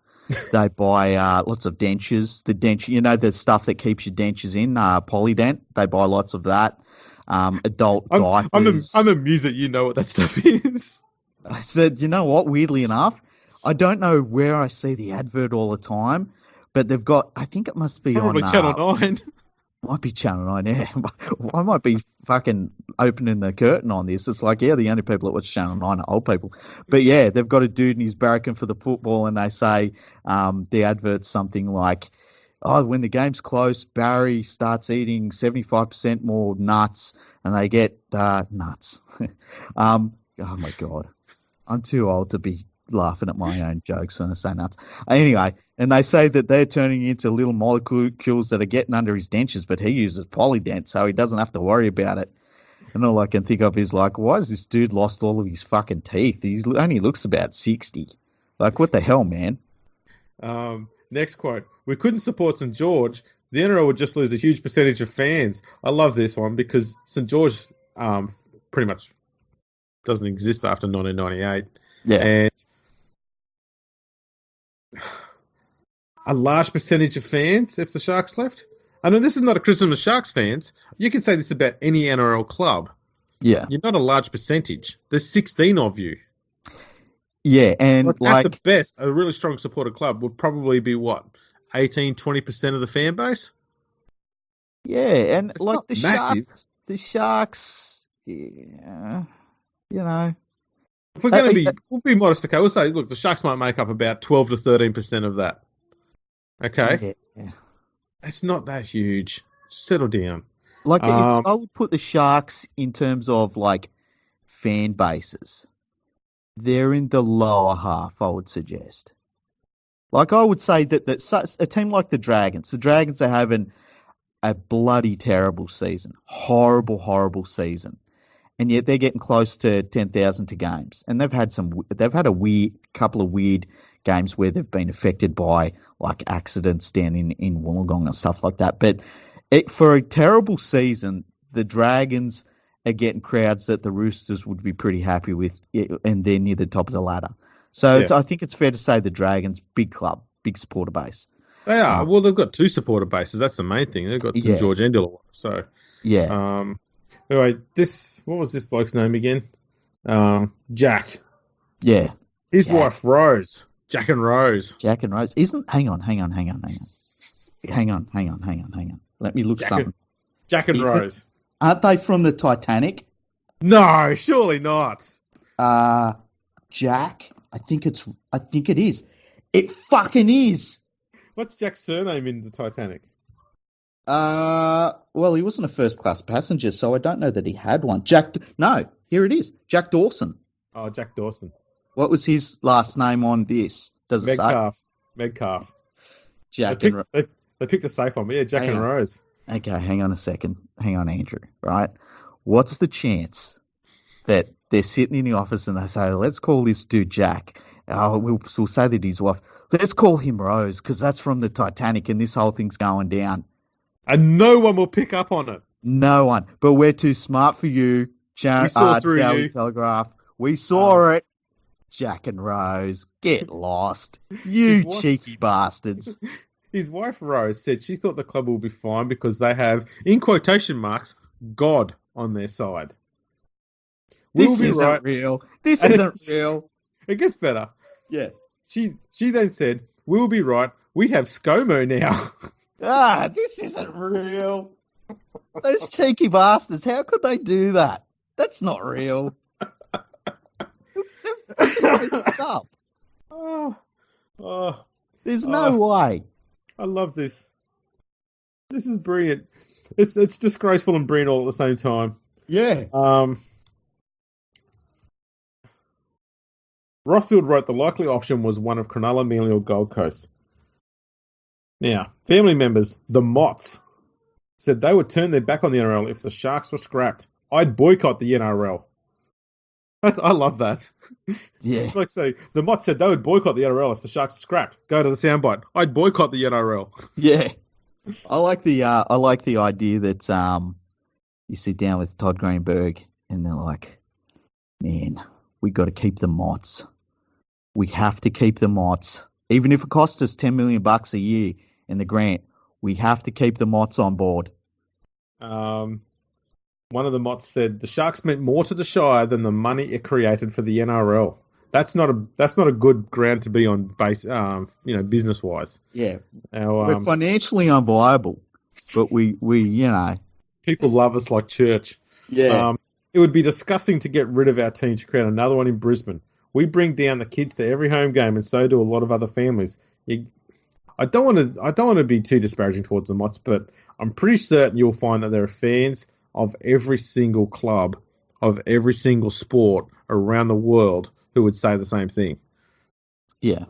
They buy lots of dentures. The denture, the stuff that keeps your dentures in, Polydent. They buy lots of that. Adult diapers.
I'm amused that you know what that stuff is.
I said, you know what? Weirdly enough, I don't know where I see the advert all the time, but they've got. I think it must be
Probably
on
Channel 9.
Might be Channel 9, yeah. I might be fucking opening the curtain on this. It's like, yeah, the only people that watch Channel 9 are old people. But yeah, they've got a dude and he's barracking for the football and they say the advert's something like, oh, when the game's close, Barry starts eating 75% more nuts and they get nuts. Oh my God. I'm too old to be laughing at my own jokes when I say nuts. Anyway, and they say that they're turning into little molecules that are getting under his dentures, but he uses Polydent, so he doesn't have to worry about it. And all I can think of is like, why has this dude lost all of his fucking teeth? He only looks about 60. Like, what the hell, man?
Next quote. We couldn't support St. George. The NRL would just lose a huge percentage of fans. I love this one because St. George pretty much doesn't exist after 1998.
Yeah.
And a large percentage of fans if the Sharks left. I know this is not a criticism of Sharks fans. You can say this about any NRL club.
Yeah.
You're not a large percentage. There's 16 of you.
Yeah, and
at the best, a really strong supporter club would probably be what? 18, 20% of the fan base?
Yeah, and
it's like
the Sharks, yeah,
If we're going to we'll be modest, okay? We'll say, look, the Sharks might make up about 12 to 13% of that. Okay?
Yeah.
It's not that huge. Settle down.
I would put the Sharks in terms of, fan bases. They're in the lower half, I would suggest. I would say that a team like the Dragons are having a bloody terrible season. Horrible, horrible season. And yet they're getting close to 10,000 to games. And they've had a couple of weird games where they've been affected by accidents down in Wollongong and stuff like that. But for a terrible season, the Dragons are getting crowds that the Roosters would be pretty happy with, and they're near the top of the ladder. So I think it's fair to say the Dragons, big club, big supporter base.
They are. Well, they've got two supporter bases. That's the main thing. They've got St. George and Illawarra. So,
yeah.
Anyway, what was this bloke's name again? Jack.
Yeah.
His wife, Rose. Jack and Rose.
Jack and Rose. Hang on. Let me look something.
Jack and Rose.
Aren't they from the Titanic?
No, surely not.
Jack? I think it is. It fucking is.
What's Jack's surname in the Titanic?
Well, he wasn't a first-class passenger, so I don't know that he had one. No, here it is. Jack Dawson.
Oh, Jack Dawson.
What was his last name on this? Does it say?
Metcalf.
Jack
they picked a safe one, but Jack and Rose.
Okay, hang on a second. Hang on, Andrew. Right? What's the chance that they're sitting in the office and they say, let's call this dude Jack. We'll say that his wife. Let's call him Rose because that's from the Titanic and this whole thing's going down.
And no one will pick up on it.
No one. But we're too smart for you.
We saw through
Daily
you.
Telegraph. We saw it. Jack and Rose. Get lost. You cheeky bastards.
His wife, Rose, said she thought the club will be fine because they have, in quotation marks, God on their side.
This isn't real. This isn't real.
It gets better.
Yes.
She then said, we'll be right. We have ScoMo now.
This isn't real. Those cheeky bastards, how could they do that? That's not real. They've fucking made this up.
Oh.
There's no way.
I love this. This is brilliant. It's disgraceful and brilliant all at the same time.
Yeah.
Rothfield wrote the likely option was one of Cronulla, Manly or Gold Coast. Now, family members, the Motts, said they would turn their back on the NRL if the Sharks were scrapped. I'd boycott the NRL. I love that.
Yeah.
It's like say the Motts said they would boycott the NRL if the Sharks were scrapped. Go to the soundbite. I'd boycott the NRL.
Yeah. I like the idea that you sit down with Todd Greenberg and they're like, man, we got to keep the Motts. We have to keep the Motts, even if it costs us $10 million a year in the grant. We have to keep the Motts on board.
One of the Motts said the Sharks meant more to the Shire than the money it created for the NRL. That's not a good ground to be on base, business wise.
Yeah, we're financially unviable, but we
people love us like church.
Yeah.
It would be disgusting to get rid of our team to create another one in Brisbane. We bring down the kids to every home game, and so do a lot of other families. I don't want to be too disparaging towards the Motts, but I'm pretty certain you'll find that there are fans of every single club, of every single sport around the world who would say the same thing.
Yeah.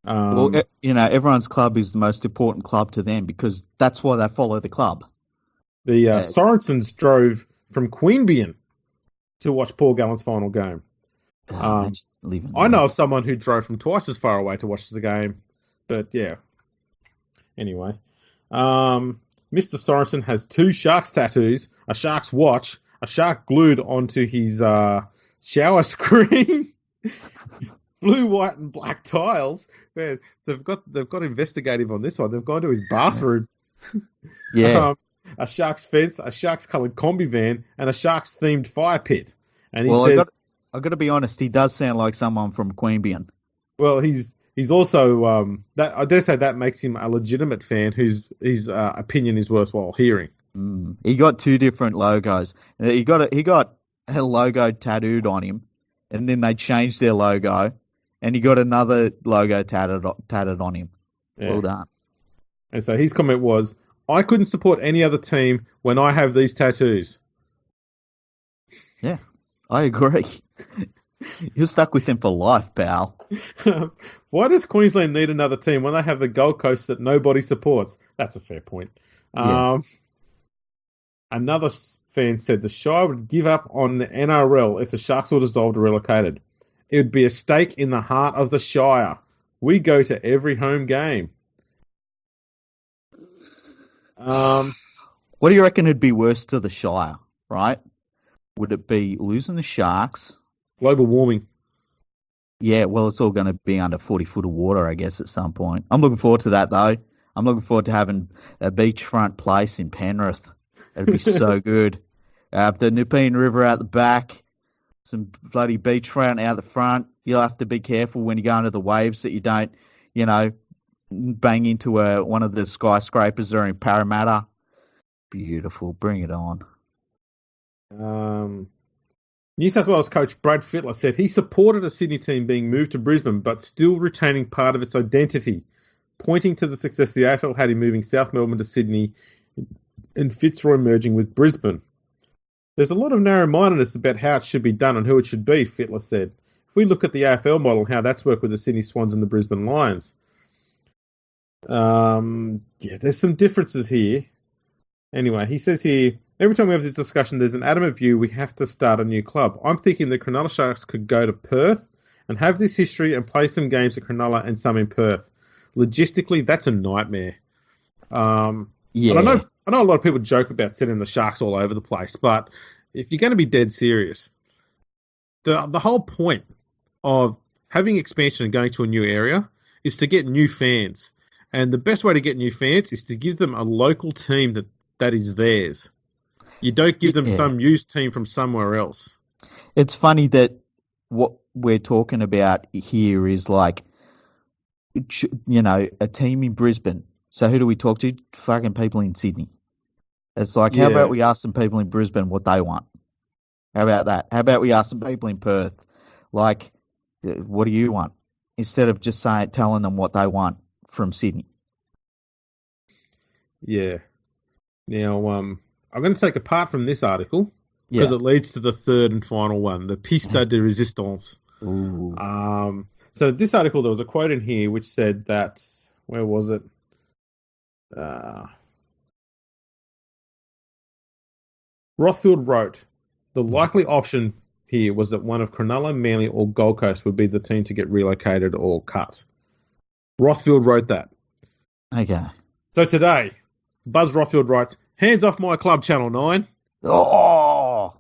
Everyone's club is the most important club to them because that's why they follow the club.
The Sorensens drove from Queanbeyan to watch Paul Gallen's final game. I know of someone who drove from twice as far away to watch the game, but yeah. Anyway, Mr. Sorensen has 2 Sharks tattoos, a Sharks watch, a shark glued onto his shower screen, blue, white, and black tiles. Man, they've got investigative on this one. They've gone to his bathroom.
Yeah.
A Sharks fence, a Sharks coloured combi van, and a Sharks themed fire pit. And he says,
"I got to be honest. He does sound like someone from Queanbeyan."
Well, he's also that I dare say that makes him a legitimate fan whose opinion is worthwhile hearing.
He got 2 different logos. He got a logo tattooed on him, and then they changed their logo, and he got another logo tatted on him. Yeah. Well done.
And so his comment was, "I couldn't support any other team when I have these tattoos."
Yeah, I agree. You're stuck with them for life, pal.
Why does Queensland need another team when they have the Gold Coast that nobody supports? That's a fair point. Yeah. Another fan said the Shire would give up on the NRL if the Sharks were dissolved or relocated. It would be a stake in the heart of the Shire. We go to every home game.
What do you reckon would be worse to the Shire, right? Would it be losing the Sharks?
Global warming.
Yeah, well, it's all going to be under 40 foot of water, I guess, at some point. I'm looking forward to that, though. I'm looking forward to having a beachfront place in Penrith. It'd be so good. The Nepean River out the back, some bloody beachfront out the front. You'll have to be careful when you go into the waves that you don't, bang into one of the skyscrapers that are in Parramatta. Beautiful. Bring it on.
New South Wales coach Brad Fittler said he supported a Sydney team being moved to Brisbane but still retaining part of its identity, pointing to the success the AFL had in moving South Melbourne to Sydney and Fitzroy merging with Brisbane. There's a lot of narrow-mindedness about how it should be done and who it should be, Fittler said. If we look at the AFL model and how that's worked with the Sydney Swans and the Brisbane Lions, there's some differences here. Anyway, he says here, every time we have this discussion, there's an adamant view we have to start a new club. I'm thinking the Cronulla Sharks could go to Perth and have this history and play some games at Cronulla and some in Perth. Logistically, that's a nightmare.
Yeah.
And I know a lot of people joke about sending the Sharks all over the place, but if you're going to be dead serious, the whole point of having expansion and going to a new area is to get new fans. And the best way to get new fans is to give them a local team that is theirs. You don't give them some used team from somewhere else.
It's funny that what we're talking about here is like, a team in Brisbane. So who do we talk to? Fucking people in Sydney. It's like, how about we ask some people in Brisbane what they want? How about that? How about we ask some people in Perth, like, what do you want? Instead of just telling them what they want from Sydney.
Yeah. Now, I'm going to take apart from this article because
Yeah.
it leads to the third and final one, the piece de resistance.
Ooh.
So this article, there was a quote in here which said that, where was it? Rothfield wrote, the likely option here was that one of Cronulla, Manly or Gold Coast would be the team to get relocated or cut. Rothfield wrote that.
Okay.
So today, Buzz Rothfield writes, hands off my club, Channel 9.
Oh.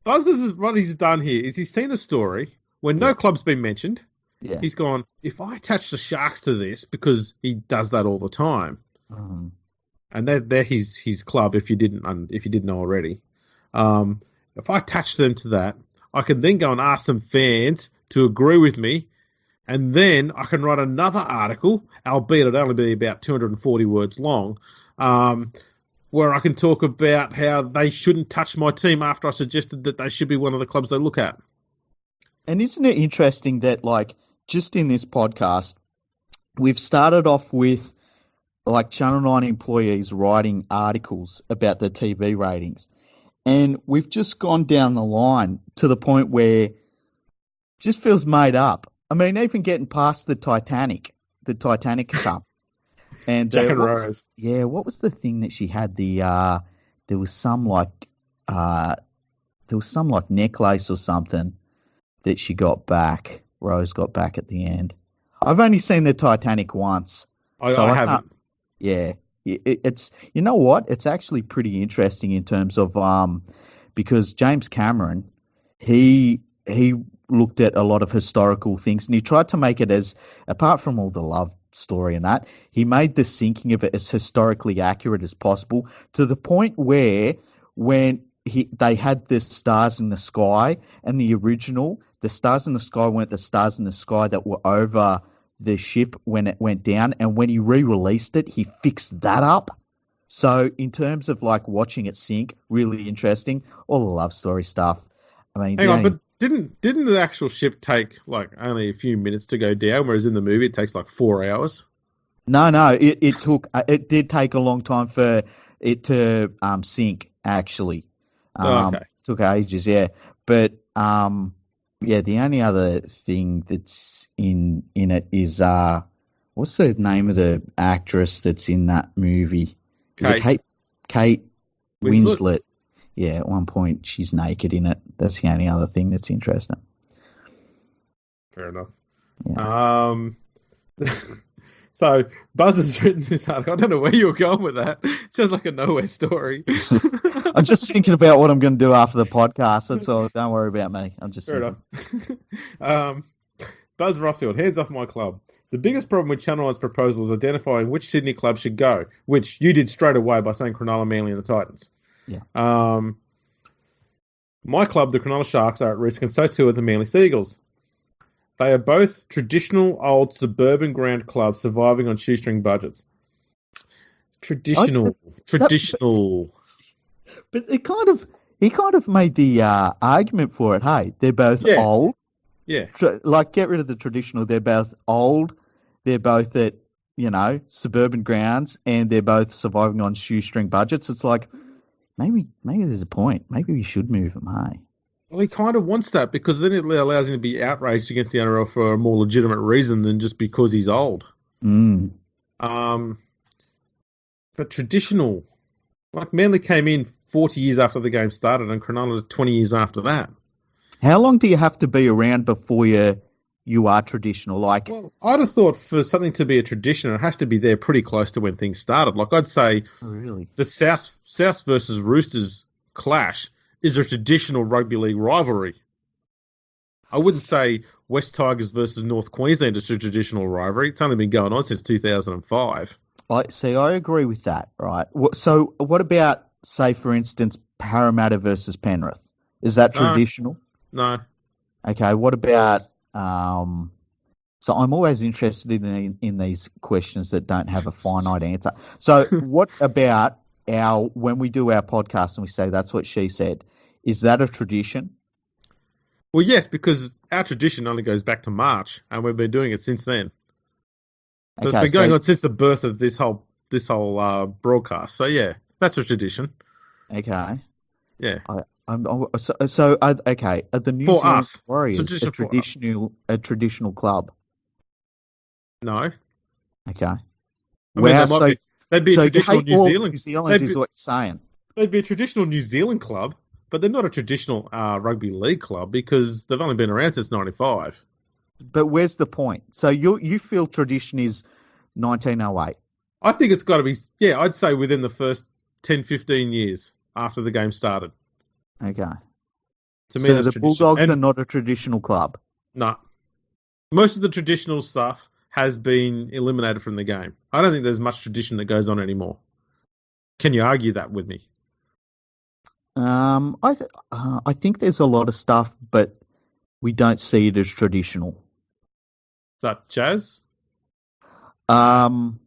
Buzz, this is what he's done here, is he's seen a story where no club's been mentioned.
Yeah.
He's gone, if I attach the Sharks to this, because he does that all the time, and they're his club, if you didn't know already. If I attach them to that, I can then go and ask some fans to agree with me, and then I can write another article, albeit it'll only be about 240 words long, where I can talk about how they shouldn't touch my team after I suggested that they should be one of the clubs they look at.
And isn't it interesting that, like, just in this podcast, we've started off with, like, Channel 9 employees writing articles about the TV ratings. And we've just gone down the line to the point where it just feels made up. I mean, even getting past the Titanic Cup. And
Jack and Rose.
What was the thing that she had? There was some like necklace or something that she got back. Rose got back at the end. I've only seen the Titanic once.
I haven't.
Yeah. It's, you know what? It's actually pretty interesting in terms of because James Cameron, he looked at a lot of historical things and he tried to make it as, apart from all the love story and that, he made the sinking of it as historically accurate as possible, to the point where when they had the stars in the sky, and the original, the stars in the sky weren't the stars in the sky that were over the ship when it went down, and when he re-released it, he fixed that up. So in terms of like watching it sink, really interesting. All the love story stuff. I mean,
but didn't the actual ship take like only a few minutes to go down, whereas in the movie it takes like 4 hours?
No, it did take a long time for it to sink. Actually,
Okay.
Took ages, yeah. But the only other thing that's in it is what's the name of the actress that's in that movie? Is it Kate Winslet? Yeah, at one point she's naked in it. That's the only other thing that's interesting.
Fair enough.
Yeah.
So Buzz has written this article. I don't know where you were going with that. It sounds like a nowhere story.
I'm just thinking about what I'm going to do after the podcast. That's all. Don't worry about me. I'm just
Fair enough. Buzz Rothfield, hands off my club. The biggest problem with Channel 9's proposal is identifying which Sydney club should go, which you did straight away by saying Cronulla, Manly and the Titans.
Yeah.
My club, the Cronulla Sharks, are at risk, and so too are the Manly Seagulls. They are both traditional old suburban ground clubs surviving on shoestring budgets. Traditional.
But he kind of made the argument for it. Hey, they're both old.
Yeah.
Like, get rid of the traditional. They're both old. They're both at, suburban grounds, and they're both surviving on shoestring budgets. It's like, maybe there's a point. Maybe we should move them, hey?
Well, he kind of wants that because then it allows him to be outraged against the NRL for a more legitimate reason than just because he's old.
Mm.
But traditional, like Manly came in 40 years after the game started and Cronulla 20 years after that.
How long do you have to be around before you are traditional? Like,
well, I'd have thought for something to be a tradition, it has to be there pretty close to when things started. Like I'd say,
really,
the South versus Roosters clash is a traditional rugby league rivalry. I wouldn't say West Tigers versus North Queensland is a traditional rivalry. It's only been going on since 2005.
I agree with that, right? So what about, say, for instance, Parramatta versus Penrith? Is that traditional?
No.
Okay, what about... so I'm always interested in these questions that don't have a finite answer. So what about when we do our podcast and we say that's what she said, is that a tradition?
Well, yes, because our tradition only goes back to March, and we've been doing it since then. So it's been going on since the birth of this whole broadcast. So yeah, that's a tradition.
Okay.
Yeah,
Okay. Are the New
for
Zealand
us,
Warriors
tradition for us.
a traditional club?
No,
Okay.
I mean
Wow.
they'd be a
So you
traditional
hate
New
all of
Zealand.
New Zealand,
They'd
is
be,
what you're saying?
they'd be a traditional New Zealand club, but they're not a traditional rugby league club because they've only been around since '95.
But where's the point? So you feel tradition is 1908?
I think it's got to be, yeah, I'd say within the first 10, 15 years after the game started.
Okay.
To me,
So
that's
the
tradition.
Bulldogs are
And
not a traditional club.
no, most of the traditional stuff has been eliminated from the game. I don't think there's much tradition that goes on anymore. Can you argue that with me?
I think there's a lot of stuff, but we don't see it as traditional.
Such as?
Well,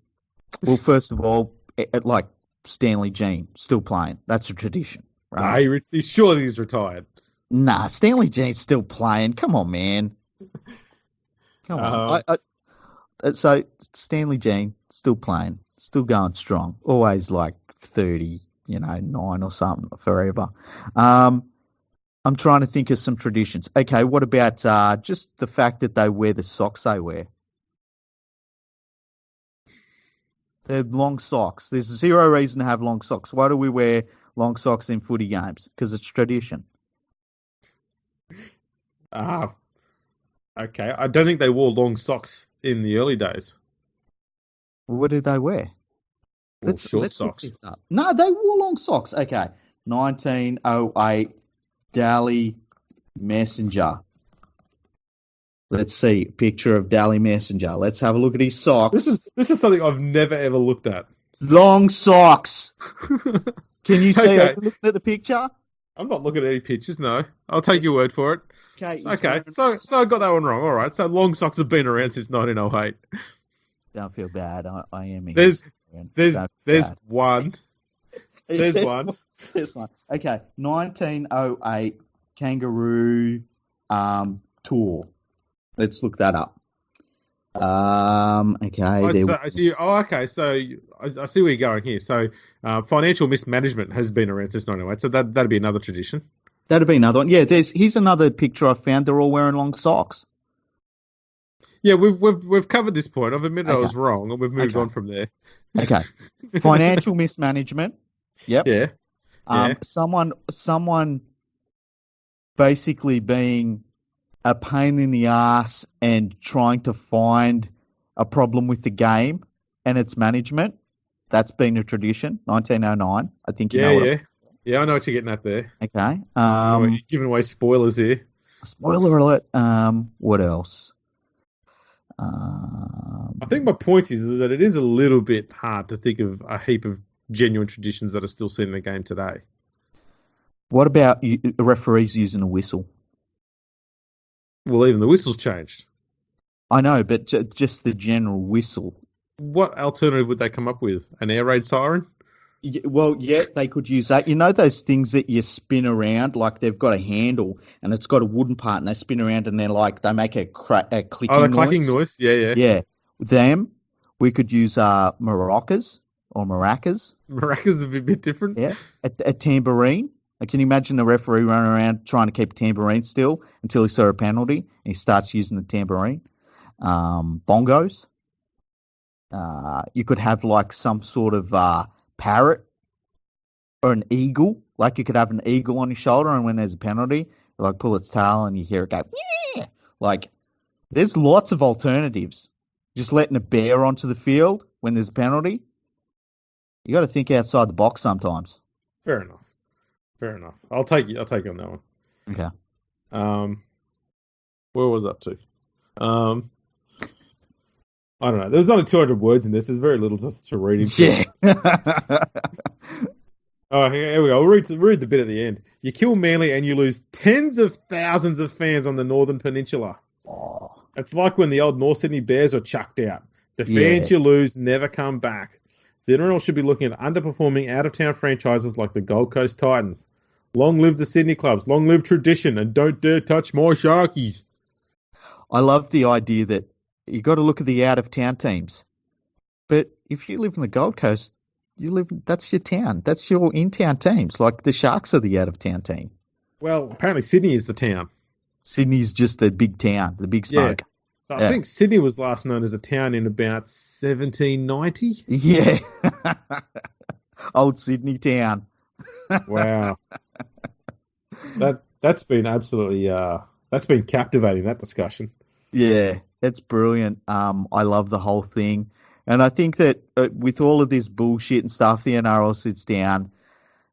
first of all, like Stanley Jean still playing. That's a tradition, right?
No, surely he's retired.
Nah, Stanley Jean's still playing. Come on, man. Come on. So Stanley Jean still playing, still going strong. Always like 30, 9 or something forever. I'm trying to think of some traditions. Okay, what about just the fact that they wear the socks they wear? They're long socks. There's zero reason to have long socks. Why do we wear long socks in footy games? Because it's tradition.
Okay. I don't think they wore long socks in the early days.
Well, what did they wear?
Short socks.
No, they wore long socks. Okay. 1908 Daly Messenger. Let's see. Picture of Daly Messenger. Let's have a look at his socks.
This is something I've never ever looked at.
Long socks. Can you see?
Okay.
Are you looking at the picture?
I'm not looking at any pictures, no. I'll take your word for it.
Okay.
So I got that one wrong. All right. So long socks have been around since 1908.
Don't feel bad. I am.
There's one. There's one.
There's one. Okay. 1908 Kangaroo Tour. Let's look that up. Okay.
I see. Okay. So I see where you're going here. So financial mismanagement has been around since 1908. So that'd be another tradition.
That'd be another one. Yeah. Here's another picture I found. They're all wearing long socks.
Yeah, we've covered this point. I've admitted I was wrong, and we've moved on from there.
Okay. Financial mismanagement. Yep.
Yeah.
Someone basically being a pain in the ass and trying to find a problem with the game and its management. That's been a tradition. 1909. I think you know.
Yeah, I know what you're getting at there.
Okay.
You're giving away spoilers here.
Spoiler alert. What else?
I think my point is that it is a little bit hard to think of a heap of genuine traditions that are still seen in the game today.
What about referees using a whistle?
Well, even the whistle's changed.
I know, but just the general whistle.
What alternative would they come up with? An air raid siren?
Well, yeah, they could use that. You know those things that you spin around, like they've got a handle and it's got a wooden part, and they spin around and they're like they make a clicking noise.
Oh, the clacking noise. Yeah.
Yeah, them. We could use maracas or maracas.
Maracas would be a bit different.
Yeah, a tambourine. Can you imagine the referee running around trying to keep a tambourine still until he saw a penalty and he starts using the tambourine? Bongos. You could have like some sort of parrot or an eagle. Like you could have an eagle on your shoulder, and when there's a penalty, like pull its tail and you hear it go, yeah. Like there's lots of alternatives. Just letting a bear onto the field when there's a penalty. You got to think outside the box sometimes.
Fair enough. I'll take you on that one.
Okay.
Where was I up to? I don't know. There's only 200 words in this. There's very little to read into.
Yeah.
Oh, here we go. I'll read the bit at the end. You kill Manly and you lose tens of thousands of fans on the Northern Peninsula.
Oh.
It's like when the old North Sydney Bears were chucked out. The fans you lose never come back. The NRL should be looking at underperforming out-of-town franchises like the Gold Coast Titans. Long live the Sydney clubs. Long live tradition. And don't dare touch my Sharkies.
I love the idea that you got to look at the out-of-town teams. But if you live in the Gold Coast, that's your town. That's your in-town teams. Like the Sharks are the out-of-town team.
Well, apparently Sydney is the town.
Sydney's just the big town, the big
Yeah.
smoke.
So I
Yeah.
think Sydney was last known as a town in about 1790.
Yeah. Old Sydney town.
Wow. That's been absolutely that's been captivating, that discussion.
Yeah, it's brilliant. I love the whole thing. And I think that with all of this bullshit and stuff, the NRL sits down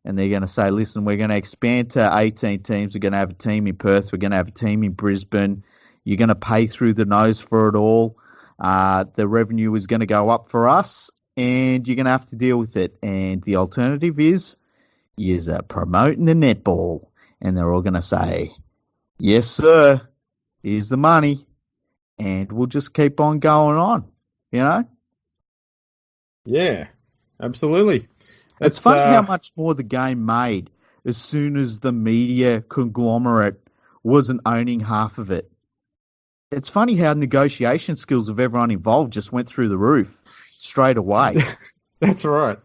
and they're going to say, listen, we're going to expand to 18 teams. We're going to have a team in Perth. We're going to have a team in Brisbane. You're going to pay through the nose for it all. The revenue is going to go up for us, and you're going to have to deal with it. And the alternative is promoting the netball. And they're all going to say, yes, sir, here's the money. And we'll just keep on going on, you know?
Yeah, absolutely.
It's funny how much more the game made as soon as the media conglomerate wasn't owning half of it. It's funny how negotiation skills of everyone involved just went through the roof straight away.
That's right.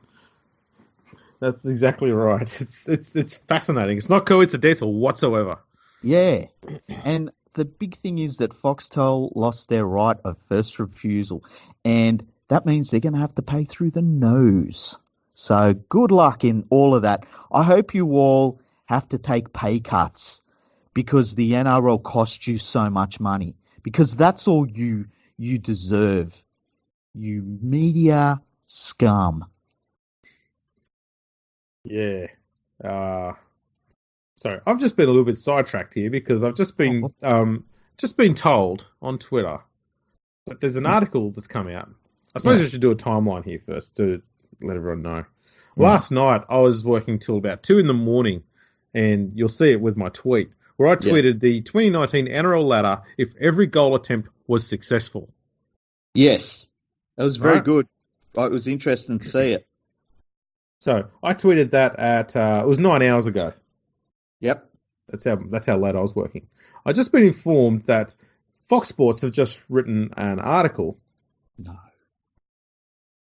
That's exactly right. It's fascinating. It's not coincidental whatsoever.
Yeah. And the big thing is that Foxtel lost their right of first refusal. And that means they're going to have to pay through the nose. So good luck in all of that. I hope you all have to take pay cuts because the NRL cost you so much money. Because that's all you deserve. You media scum.
Yeah. Sorry, I've just been a little bit sidetracked here because I've just been told on Twitter that there's an article that's come out. I suppose I should do a timeline here first to let everyone know. Last night I was working till about 2 a.m, and you'll see it with my tweet where I tweeted the 2019 NRL ladder if every goal attempt was successful.
Yes, that was very good. It was interesting to see it.
So I tweeted that at it was 9 hours ago.
Yep.
That's how late I was working. I've just been informed that Fox Sports have just written an article.
No.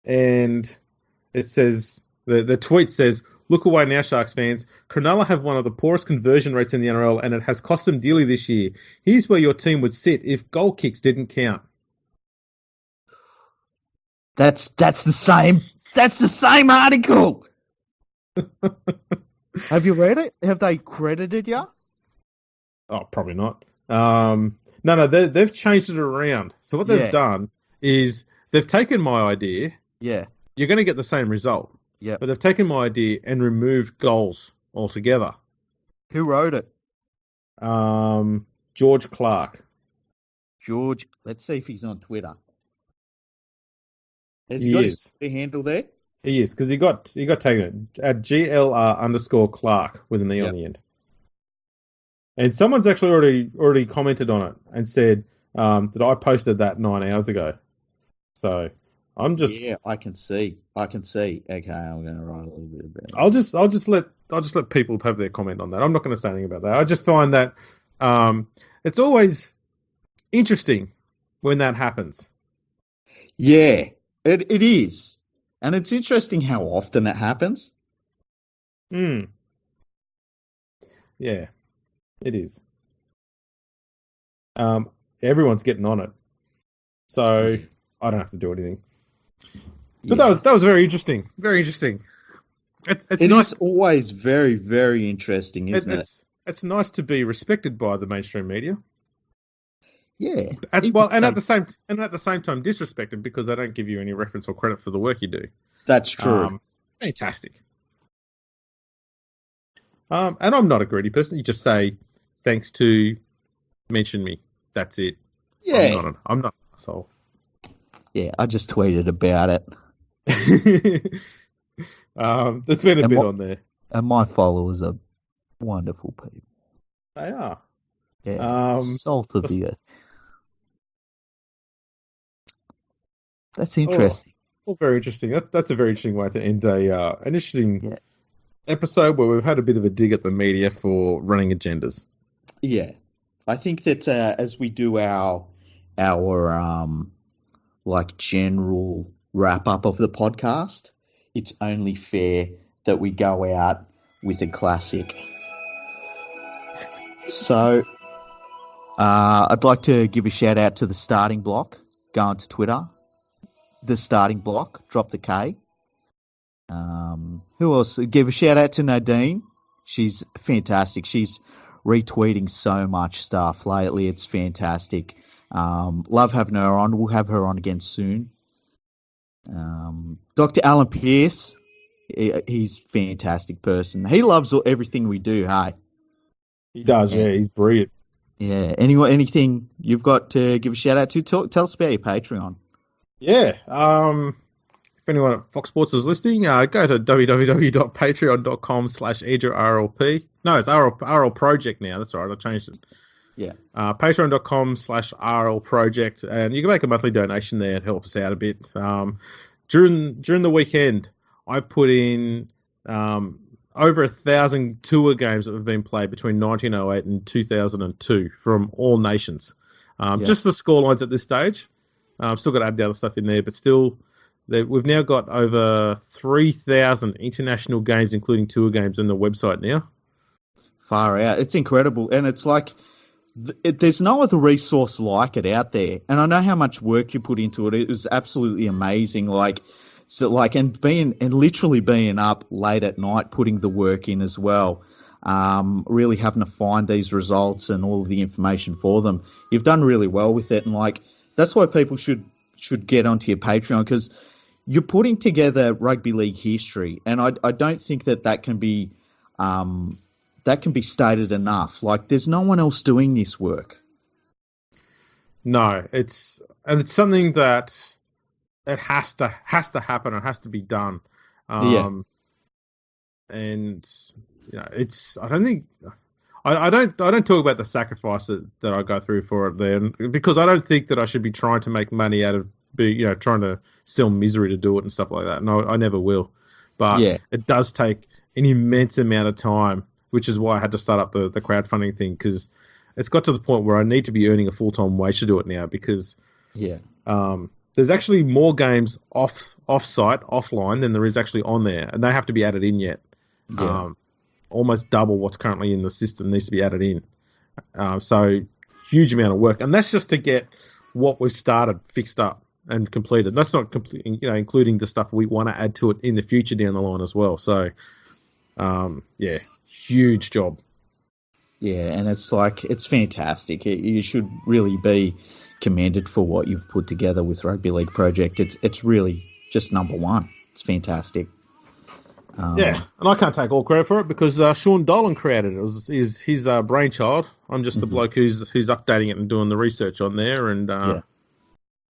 And it says, the tweet says, look away now, Sharks fans. Cronulla have one of the poorest conversion rates in the NRL, and it has cost them dearly this year. Here's where your team would sit if goal kicks didn't count.
That's the same. That's the same article. Have you read it? Have they credited you?
Oh, probably not. No, they've changed it around. So what they've done is they've taken my idea.
Yeah.
You're going to get the same result.
Yeah.
But they've taken my idea and removed goals altogether.
Who wrote it?
George Clark.
George, let's see if he's on Twitter. Has
he
got
is.
His Twitter handle there?
He is, because he got taken at GLR_Clark with an E on the end. And someone's actually already commented on it and said that I posted that 9 hours ago. So I'm just
I can see. Okay, I'm going to write a little bit about it.
I'll just let people have their comment on that. I'm not going to say anything about that. I just find that it's always interesting when that happens.
Yeah, it is. And it's interesting how often it happens.
Yeah, it is. Everyone's getting on it, so I don't have to do anything. But that was very interesting. Very interesting. It's nice.
Is always very, very interesting, isn't it?
It's nice to be respected by the mainstream media.
Yeah.
At the same time disrespected because they don't give you any reference or credit for the work you do.
That's true.
Fantastic. And I'm not a greedy person. You just say thanks to mention me. That's it.
Yeah.
I'm not an asshole.
Yeah, I just tweeted about it.
There's been a bit on there.
And my followers are wonderful people.
They are.
Yeah. Salt of the earth. That's interesting.
Well, very interesting. That's a very interesting way to end an interesting episode where we've had a bit of a dig at the media for running agendas.
Yeah. I think that as we do our like general wrap-up of the podcast, it's only fair that we go out with a classic. So, I'd like to give a shout-out to the Starting Block. Go onto Twitter. The Starting Block. Drop the K. Who else? Give a shout-out to Nadine. She's fantastic. She's retweeting so much stuff lately. It's fantastic. Love having her on. We'll have her on again soon. Dr. Alan Pearce, he's a fantastic person. He loves everything we do, hey?
He does, yeah. He's brilliant.
Yeah. Anything you've got to give a shout out to? Tell us about your Patreon.
Yeah. If anyone at Fox Sports is listening, go to www.patreon.com/EdgerRLP. No, it's RL Project now. That's all right. I changed it.
Yeah.
Patreon.com/RL Project, and you can make a monthly donation there to help us out a bit. During the weekend, I put in over 1,000 tour games that have been played between 1908 and 2002 from all nations. Just the scorelines at this stage. I've still got to add the other stuff in there, but still, we've now got over 3,000 international games, including tour games, on the website now.
Far out. It's incredible. And it's like, there's no other resource like it out there. And I know how much work you put into it. It was absolutely amazing. And literally being up late at night, putting the work in as well. Really having to find these results and all of the information for them. You've done really well with it. And that's why people should get onto your Patreon, because you're putting together rugby league history. And I don't think that can be, stated enough. There's no one else doing this work.
No, it's something that it has to happen. It has to be done. And I don't talk about the sacrifice that I go through for it there, because I don't think that I should be trying to make money out of trying to sell misery to do it and stuff like that. No, I never will. But it does take an immense amount of time, which is why I had to start up the crowdfunding thing, because it's got to the point where I need to be earning a full-time wage to do it now, because there's actually more games off-site, offline, than there is actually on there, and they have to be added in yet. Yeah. Almost double what's currently in the system needs to be added in. So huge amount of work, and that's just to get what we've started fixed up and completed. That's not including the stuff we want to add to it in the future down the line as well. So, huge job.
Yeah, and it's fantastic. You should really be commended for what you've put together with Rugby League Project. It's really just number one. It's fantastic.
And I can't take all credit for it, because Sean Dolan created it. It was his brainchild. I'm just the bloke who's updating it and doing the research on there, and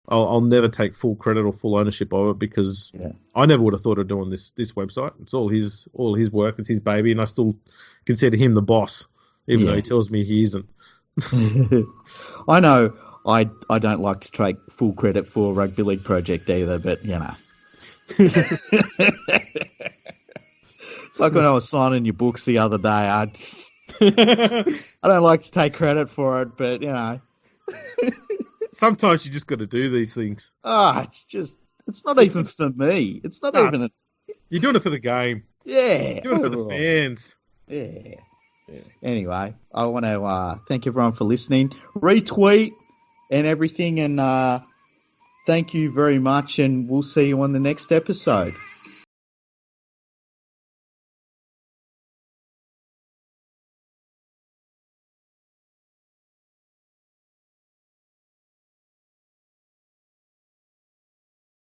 I'll never take full credit or full ownership of it, because I never would have thought of doing this website. It's all his work. It's his baby, and I still consider him the boss, even though he tells me he isn't.
I know I don't like to take full credit for Rugby League Project either, but It's like when I was signing your books the other day. I don't like to take credit for it, but
sometimes you just got to do these things.
It's not even for me. It's not even.
You're doing it for the game.
Yeah.
You're doing it for the fans.
Yeah. Anyway, I want to thank everyone for listening. Retweet and everything, and thank you very much, and we'll see you on the next episode.